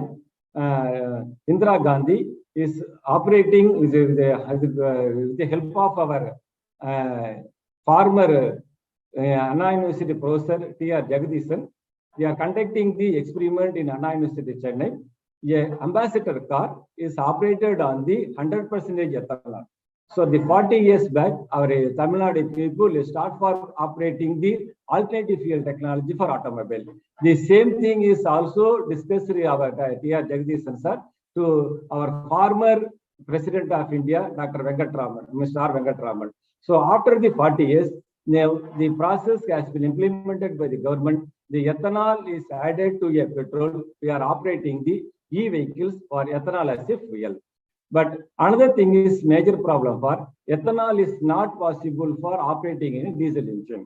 Indira Gandhi, is operating with the help of our former Anna University professor T.R. Jagadisan. We are conducting the experiment in Anna University, Chennai. An ambassador car is operated on the 100% ethanol. So the 40 years back, our Tamil Nadu people start for operating the alternative fuel technology for automobile. The same thing is also discussed with our T.R. Jagadisan sir to our former President of India, Dr. Venkatraman, Mr. R. Venkatraman. So after the 40 years, now the process has been implemented by the government. The ethanol is added to a petrol. We are operating the e-vehicles for ethanol as a fuel. But another thing is major problem for ethanol is not possible for operating in a diesel engine.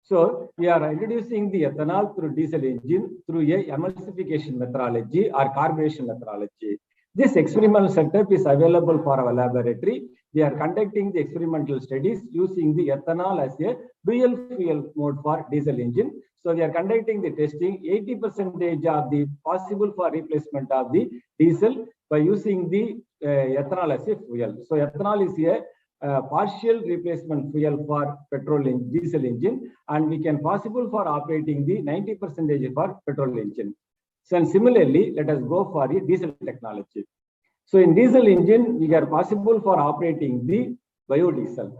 So we are introducing the ethanol through diesel engine through a emulsification methodology or carbonation methodology. This experimental setup is available for our laboratory. We are conducting the experimental studies using the ethanol as a dual fuel mode for diesel engine. So we are conducting the testing 80% of the possible for replacement of the diesel by using the ethanol as a fuel. So ethanol is a partial replacement fuel for diesel engine, and we can possible for operating the 90% for petrol engine. So and similarly, let us go for the diesel technology. So in diesel engine, we are possible for operating the biodiesel.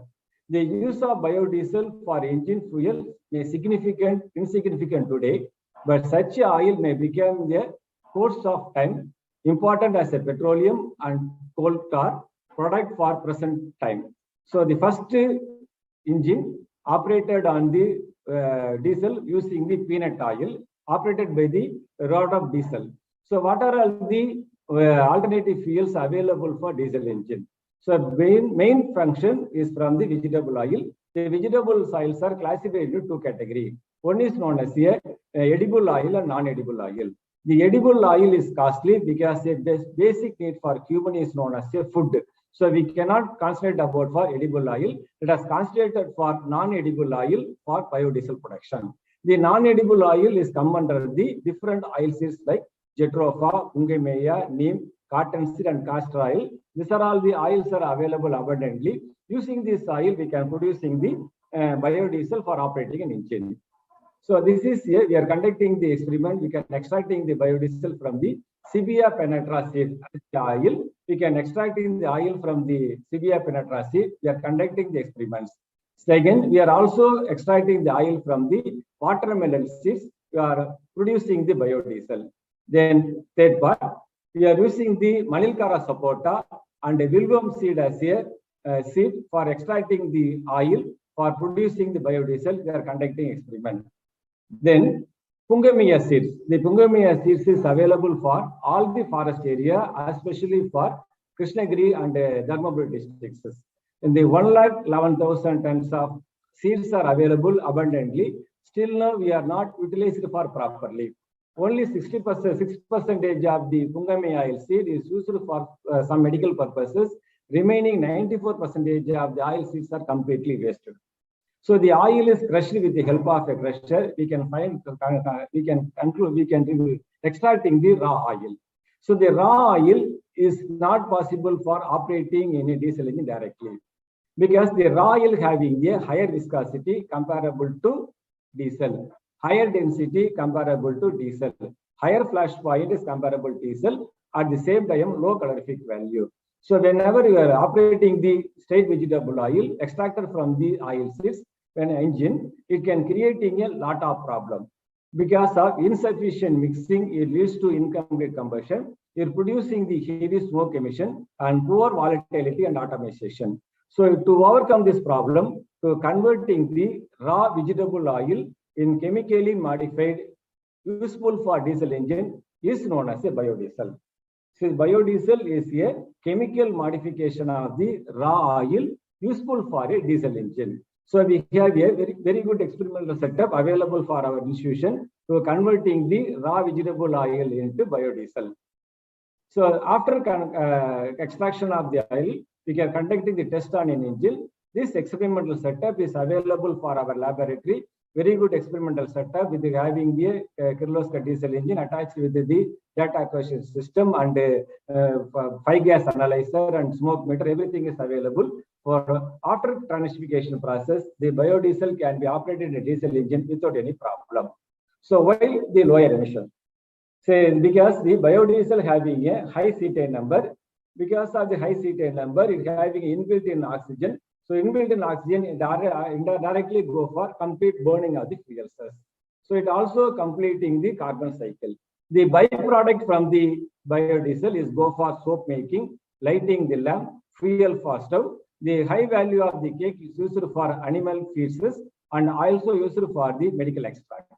The use of biodiesel for engine fuel may insignificant today, but such oil may become a course of time important as a petroleum and coal tar product for present time. So the first engine operated on the diesel using the peanut oil operated by the rod of diesel. So what are all the alternative fuels available for diesel engine? So main function is from the vegetable oil. The vegetable oils are classified into two categories. One is known as a edible oil and non-edible oil. The edible oil is costly because a basic need for human is known as a food. So we cannot concentrate about for edible oil. It is concentrated for non-edible oil for biodiesel production. The non-edible oil is come under the different oilseeds like jatropha, Fungi maya, neem, cottonseed and castor oil. These are all the oils are available abundantly. Using this oil, we can producing the biodiesel for operating an engine. So this is here, we are conducting the experiment. We can extracting the biodiesel from the Cibia penetra seed oil. We can extracting the oil from the Cibia penetra seed. We are conducting the experiments. Second, we are also extracting the oil from the watermelon seeds. We are producing the biodiesel. Then third part, we are using the Manilkara sapota and the William seed as a seed for extracting the oil for producing the biodiesel. We are conducting experiment. Then Pungamia seeds. The Pungamia seeds is available for all the forest area, especially for Krishnagiri and Dharmaburi districts. In the 1,11,000 tons of seeds are available abundantly. Still now we are not utilized for properly. Only 6% of the Pungamia oil seed is used for some medical purposes. Remaining 94% of the oil seeds are completely wasted. So the oil is crushed with the help of a crusher. We can extracting the raw oil. So the raw oil is not possible for operating in a diesel engine directly, because the raw oil having a higher viscosity comparable to diesel, higher density comparable to diesel, higher flash point is comparable to diesel, at the same time low calorific value. So whenever you are operating the straight vegetable oil extracted from the oil seeds, when engine, it can creating a lot of problem. Because of insufficient mixing, it leads to incomplete combustion. You're producing the heavy smoke emission and poor volatility and automation. So to overcome this problem, to converting the raw vegetable oil in chemically modified, useful for diesel engine is known as a biodiesel. So biodiesel is a chemical modification of the raw oil useful for a diesel engine. So we have a very good experimental setup available for our institution to converting the raw vegetable oil into biodiesel. So after extraction of the oil, we are conducting the test on an engine. This experimental setup is available for our laboratory. Very good experimental setup with having the Kirloskar diesel engine attached with the data acquisition system and 5-gas analyzer and smoke meter. Everything is available. For after transmigration process, the biodiesel can be operated in a diesel engine without any problem. So why the lower emission? Say because the biodiesel having a high cetane number. Because of the high cetane number, it having inbuilt in oxygen. So inbuilt in oxygen, it directly go for complete burning of the fuel cells. So it also completing the carbon cycle. The byproduct from the biodiesel is go for soap making, lighting the lamp, fuel for stove. The high value of the cake is used for animal feeds and also used for the medical extract.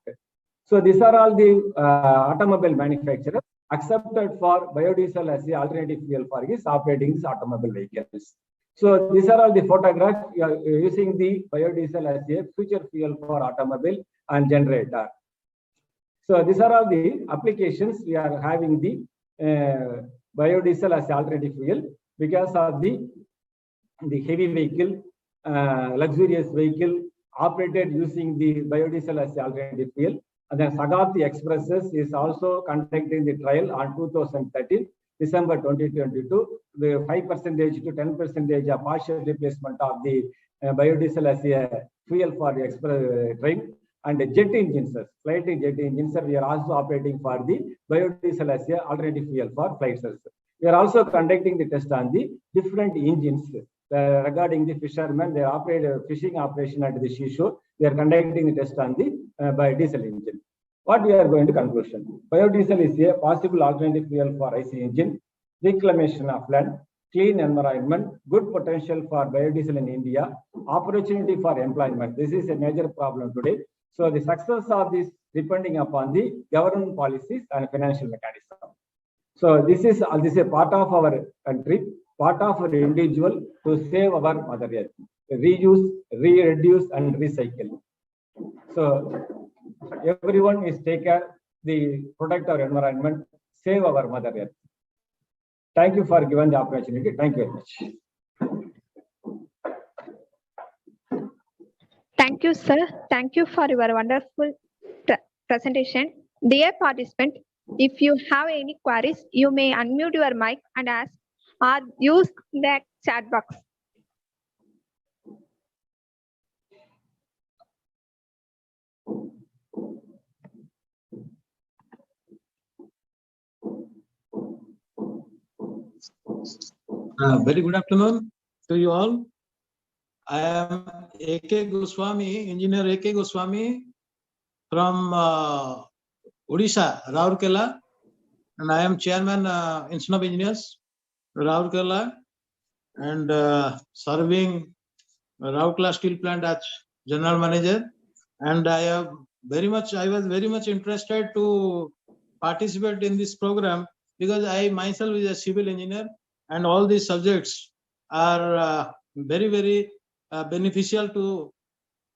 So these are all the automobile manufacturers accepted for biodiesel as the alternative fuel for his operating these automobile vehicles. So these are all the photographs using the biodiesel as a future fuel for automobile and generator. So these are all the applications we are having the biodiesel as alternative fuel because of the heavy vehicle, luxurious vehicle, operated using the biodiesel as the alternative fuel. And then Sagati Expresses is also conducting the trial on 2013, December 2022, the 5% to 10% of partial replacement of the biodiesel as a fuel for the express train. And the jet engines, flight jet engines, we are also operating for the biodiesel as a alternative fuel for flights. We are also conducting the test on the different engines regarding the fishermen. They operate a fishing operation at the seashore. We are conducting the test on the biodiesel engine. What we are going to conclusion? Biodiesel is a possible alternative fuel for IC engine, reclamation of land, clean environment, good potential for biodiesel in India, opportunity for employment. This is a major problem today. So the success of this depending upon the government policies and financial mechanism. So this is a part of our country, part of our individual to save our Mother Earth. Reuse, reduce, and recycle. So everyone is take care, the protect our environment, save our Mother Earth. Thank you for giving the opportunity. Thank you very much. Thank you, sir. Thank you for your wonderful presentation. Dear participant, if you have any queries, you may unmute your mic and ask or use the chat box. Very good afternoon to you all. I am A.K. Goswami, Engineer A.K. Goswami from Odisha, Rourkela, and I am Chairman Institute of Engineers, Rourkela, and serving Rourkela Steel Plant as General Manager. And I was very much interested to participate in this program because I myself is a civil engineer, and all these subjects are very beneficial to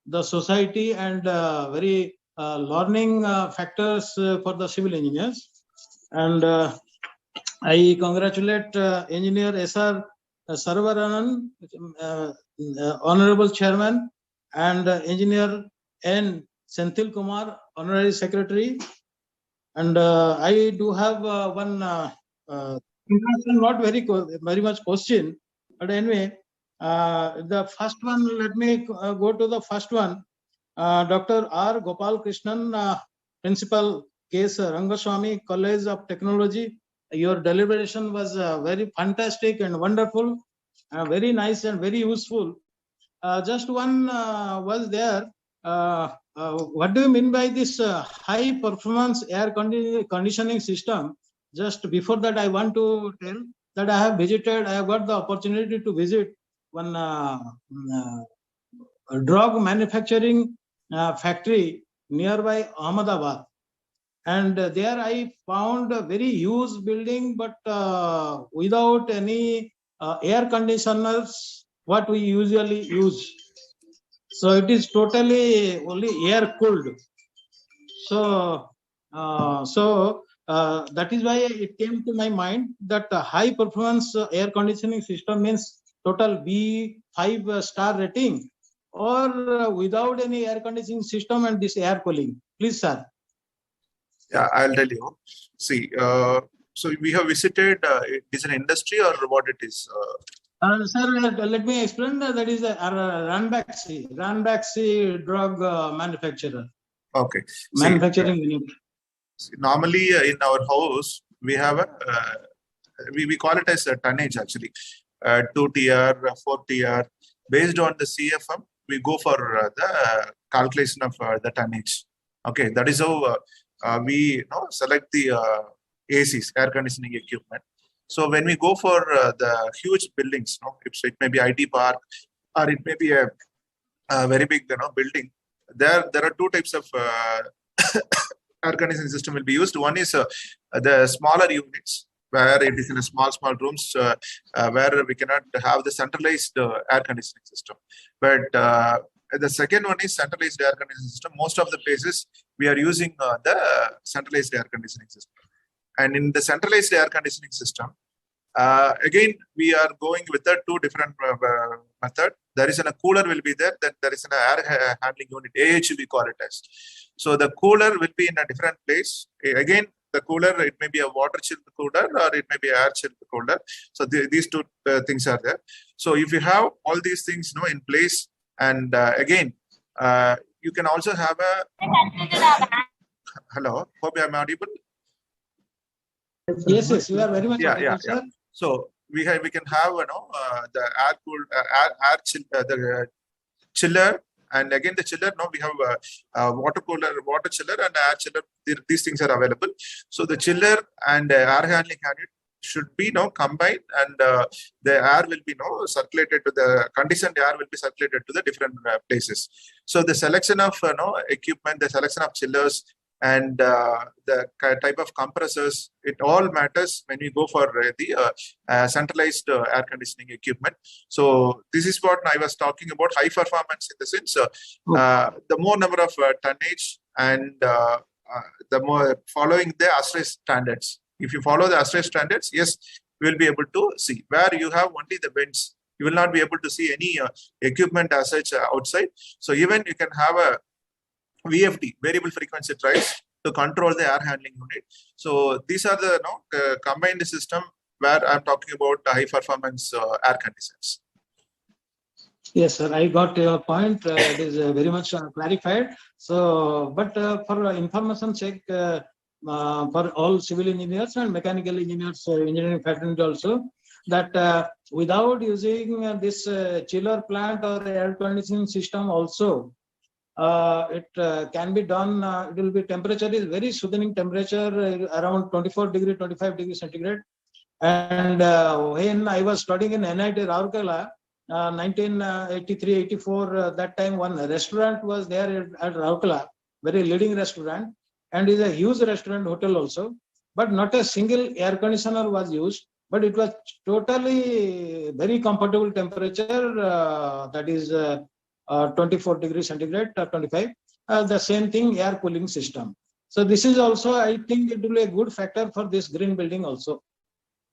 the society and very learning factors for the civil engineers. And I congratulate Engineer S.R. Saravanan, Honorable Chairman, and Engineer N. Senthil Kumar, Honorary Secretary. And I do have one not very much question, but anyway, the first one, let me go to the first one. Dr. R. Gopal Krishnan, Principal, K.S. Rangaswamy College of Technology. Your deliberation was very fantastic and wonderful, very nice and very useful. Just one was there. What do you mean by this high performance air conditioning system? Just before that, I want to tell that I have got the opportunity to visit one drug manufacturing factory nearby Ahmedabad. And there I found a very huge building, but without any air conditioners, what we usually use. So it is totally only air cooled. So, that is why it came to my mind that a high performance air conditioning system means total B5 star rating, or without any air conditioning system and this air cooling. Please, sir. Yeah, I'll tell you. See, so we have visited, it is an industry or what it is? Sir, let me explain. That is a Ranbaxy drug manufacturer. Okay. Manufacturing unit. Normally in our house, we have a, we call it as a tonnage actually, 2 TR, 4 TR. Based on the CFM, we go for the calculation of the tonnage. Okay, that is how we select the ACs, air conditioning equipment. So when we go for the huge buildings, it may be IT park or it may be a very big building. There are two types of air conditioning system will be used. One is the smaller units where it is in a small rooms where we cannot have the centralized air conditioning system. But the second one is centralized air conditioning system. Most of the places we are using the centralized air conditioning system. And in the centralized air conditioning system, again, we are going with the two different method. There is a cooler will be there. Then there is an air handling unit, AHU we call it as. So the cooler will be in a different place. Again, the cooler, it may be a water chilled cooler or it may be air chilled cooler. So these two things are there. So if you have all these things in place, and again, you can also have a. Hello, hope I am audible. Yes, you are very much audible, yeah. sir. So we can have the air cooled the chiller, and again the chiller. Now we have water cooler, water chiller, and air chiller. These things are available. So the chiller and air handling unit should be combined, and the air will be circulated to the conditioned air will be circulated to the different places. So the selection of equipment, the selection of chillers, and the type of compressors, it all matters when we go for the centralized air conditioning equipment. So this is what I was talking about, high performance in the sense, the more number of tonnage, and the more following the ASHRAE standards. If you follow the ASHRAE standards, yes, we will be able to see. Where you have only the vents, you will not be able to see any equipment as such outside. So even you can have a VFD, variable frequency drives, to control the air handling unit. So these are the combined system where I'm talking about high performance air conditions. Yes, sir, I got your point. It is very much clarified. So, but for information check, for all civil engineers and mechanical engineers, engineering fraternity also, that without using this chiller plant or air conditioning system also, it can be done. It will be temperature is very soothing temperature around 24 degree, 25 degree centigrade. And when I was studying in NIT Rourkela, 1983-84, that time one restaurant was there at Rourkela, very leading restaurant, and is a huge restaurant hotel also. But not a single air conditioner was used, but it was totally very comfortable temperature. That is 24 degrees centigrade, 25. The same thing, air cooling system. So this is also, I think, it will be a good factor for this green building also.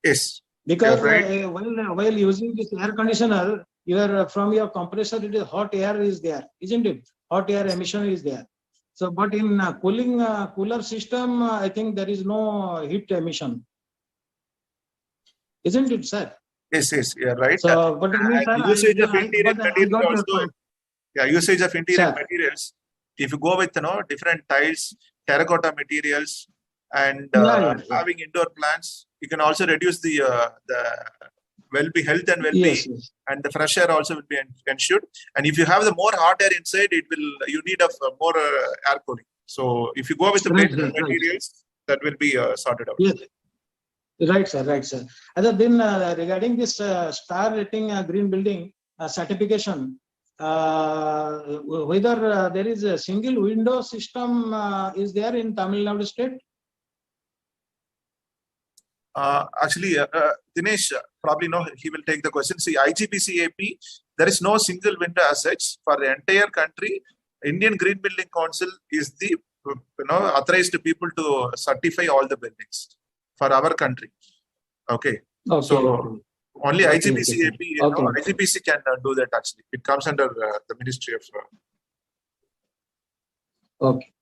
Yes. Because right. while using this air conditioner, from your compressor, it is hot air is there, isn't it? Hot air emission is there. So, but in cooler system, I think there is no heat emission, isn't it, sir? Yes, you're right. So, but usage of interior materials also. Yeah, usage of interior materials. If you go with different tiles, terracotta materials, and having indoor plants, you can also reduce the health and well-being, and the fresh air also will be ensured. And if you have the more hot air inside, you need more air cooling. So if you go with the materials, that will be sorted out. Yes. Right, sir. Other than regarding this star rating green building certification, whether there is a single window system is there in Tamil Nadu state? Actually, Dinesh probably he will take the question. See, IGBC AP, there is no single window as such for the entire country. Indian Green Building Council is the authorized people to certify all the buildings for our country. Okay. So only IGBC AP, IGBC can do that. Actually, it comes under the Ministry of. Okay.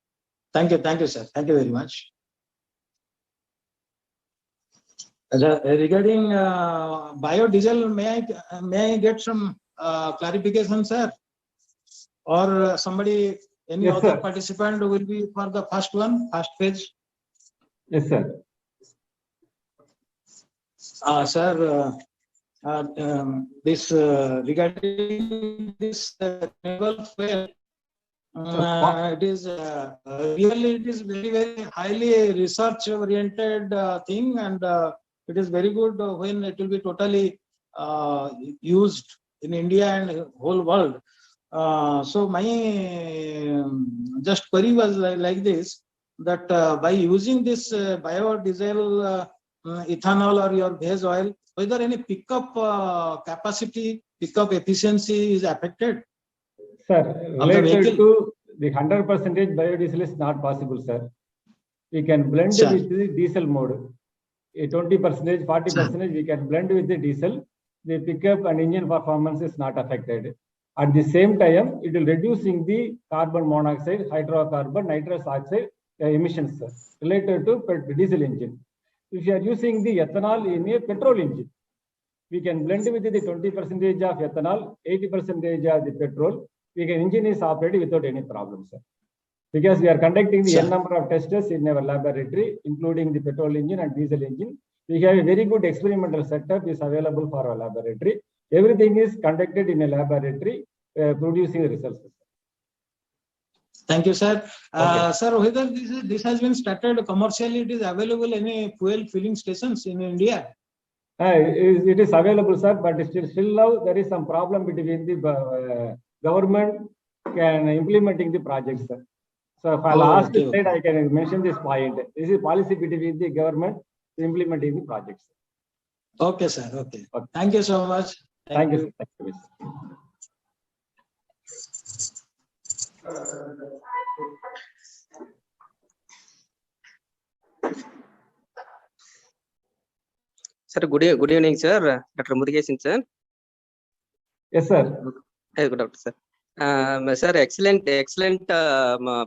Thank you, sir. Thank you very much. Regarding biodiesel, may I get some clarification, sir? Or somebody, any other participant will be for the first phase? Yes, sir. Sir, this regarding this fuel, it is really very highly research oriented thing, and it is very good when it will be totally used in India and whole world. So my just query was like this, that by using this biodiesel, ethanol or your base oil, whether any pickup capacity, pickup efficiency is affected? Sir, related to the 100% biodiesel is not possible, sir. We can blend with the diesel mode. A 20%, 40% we can blend with the diesel. the pickup and engine performance is not affected. At the same time, it will reducing the carbon monoxide, hydrocarbon, nitrous oxide emissions related to diesel engine. If you are using the ethanol in a petrol engine, we can blend with the 20% of ethanol, 80% of the petrol. Engine is operating without any problems, sir. Because we are conducting the n number of tests in our laboratory, including the petrol engine and diesel engine. We have a very good experimental setup is available for our laboratory. Everything is conducted in a laboratory, producing results. Thank you, sir. Okay. Sir, whether this has been started commercially, it is available in any fuel filling stations in India? It is available, sir, but still now there is some problem between the government and implementing the projects, sir. So if I'll ask the state, I can mention this point. This is policy between the government implementing the projects. Okay, sir. Okay. Thank you so much. Thank you. Thank you. Sir, good evening, sir. Dr. Murugesan, sir. Yes, sir. Good afternoon, sir. Sir, excellent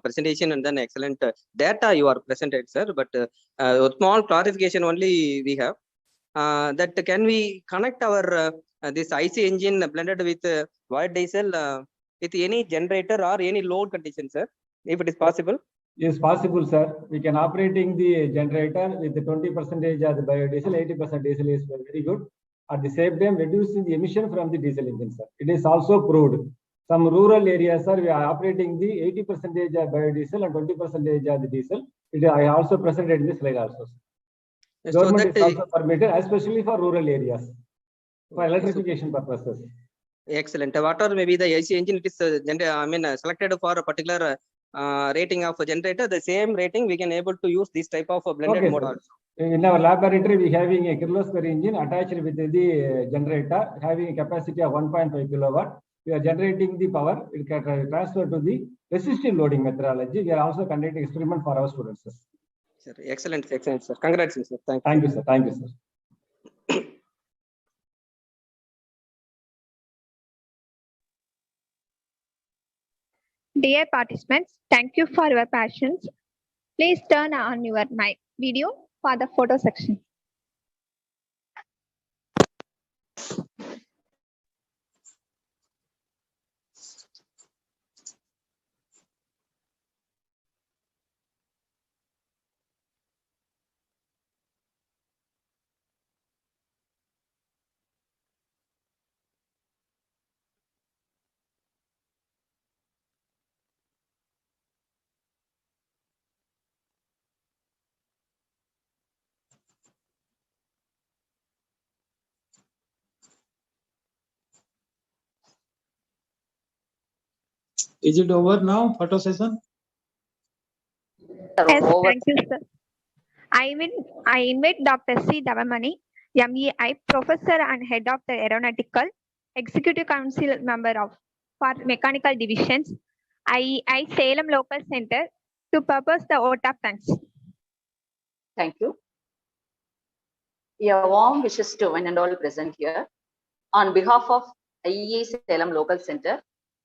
presentation and then excellent data you are presented, sir. But a small clarification only we have. That can we connect our this IC engine blended with wired diesel with any generator or any load condition, sir, if it is possible? Yes, possible, sir. We can operating the generator with the 20% of the biodiesel, 80% diesel is very good. At the same time, reducing the emission from the diesel engine, sir. It is also proved. Some rural areas, sir, we are operating the 80% of biodiesel and 20% of the diesel. I also presented in this slide also. Yes, government is also permitted, especially for rural areas, for electrification purposes. Excellent. Whatever maybe the AC engine, it is selected for a particular rating of a generator, the same rating we can able to use this type of blended mode also. In our laboratory, we having a kirlosphere engine attached with the generator having a capacity of 1.5 kilowatt. We are generating the power. It can transfer to the resistive loading methodology. We are also conducting experiment for our students. Sir, excellent, sir. Congrats, sir. Thank you, sir. Thank you, sir. Dear participants, thank you for your passions. Please turn on your mic video for the photo section. Is it over now, photo session? Yes, thank you, sir. I invite Dr. C. Davamani, MEI, Professor and Head of the Aeronautical, Executive Council Member for Mechanical Divisions, IEI Salem Local Center, to propose the vote of thanks. Thank you. A warm wishes to one and all present here. On behalf of IEI Salem Local Center,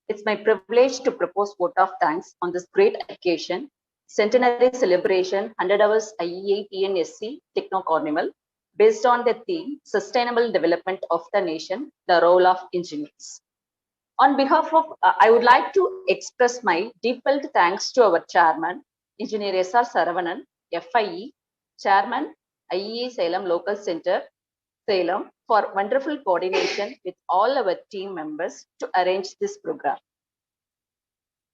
it's my privilege to propose vote of thanks on this great occasion, Centenary Celebration 100 Hours IEI TNSC Techno Carnival, based on the theme Sustainable Development of the Nation, the Role of Engineers. On behalf of, I would like to express my deepfelt thanks to our Chairman, Engineer S.R. Saravanan, FIE, Chairman, IEI Salem Local Center, Salem, for wonderful coordination with all our team members to arrange this program.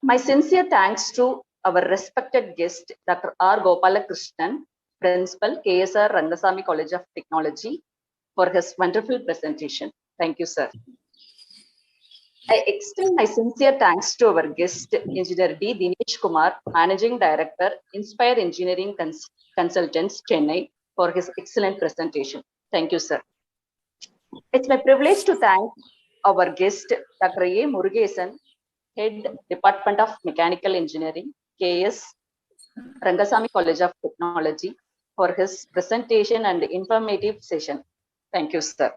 My sincere thanks to our respected guest, Dr. R. Gopalakrishnan, Principal, KSR Rangasamy College of Technology, for his wonderful presentation. Thank you, sir. I extend my sincere thanks to our guest, Engineer D. Dinesh Kumar, Managing Director, Inspire Engineering Consultants, Chennai, for his excellent presentation. Thank you, sir. It's my privilege to thank our guest, Dr. A. Murugesan, Head Department of Mechanical Engineering, KS Rangasamy College of Technology, for his presentation and informative session. Thank you, sir.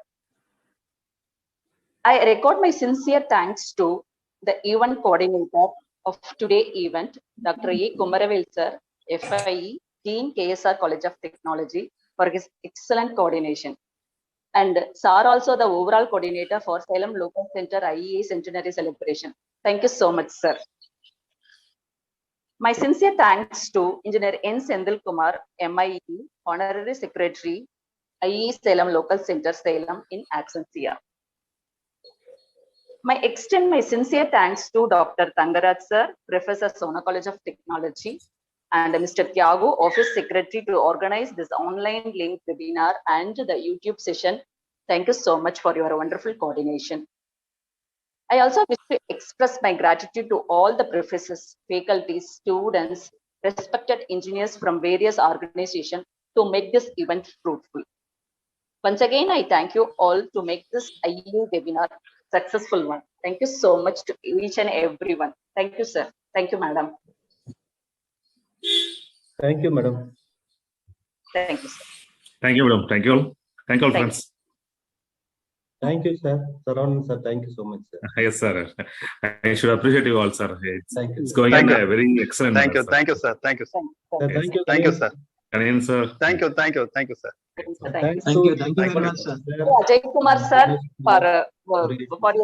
I record my sincere thanks to the event coordinator of today's event, Dr. A. Kumaravel sir, FIE, Dean KSR College of Technology, for his excellent coordination. And sir also the overall coordinator for Salem Local Center IEA Centenary Celebration. Thank you so much, sir. My sincere thanks to Engineer N. Sendil Kumar, MIE, Honorary Secretary, IE Salem Local Center, Salem in absentia. Extend my sincere thanks to Dr. Tangaraj sir, Professor Sona College of Technology, and Mr. Thiago, Office Secretary, to organize this online link webinar and the YouTube session. Thank you so much for your wonderful coordination. I also wish to express my gratitude to all the professors, faculty, students, respected engineers from various organizations to make this event fruitful. Once again, I thank you all to make this IEA webinar successful one. Thank you so much to each and everyone. Thank you, sir. Thank you, madam. Thank you, madam. Thank you, sir. Thank you, madam. Thank you all. Thank you all, friends. Thank you, sir. Surrounding, sir. Thank you so much, sir. Yes, sir. I should appreciate you all, sir. Thank you. It's going on a very excellent. Thank you. Sir. Thank you, sir. Thank you, sir. Thank you. Thank you, sir. Kanin, sir. Thank you. Thank you. Thank you, sir. Thank you. Thank you very much, sir. Ajay Kumar sir for your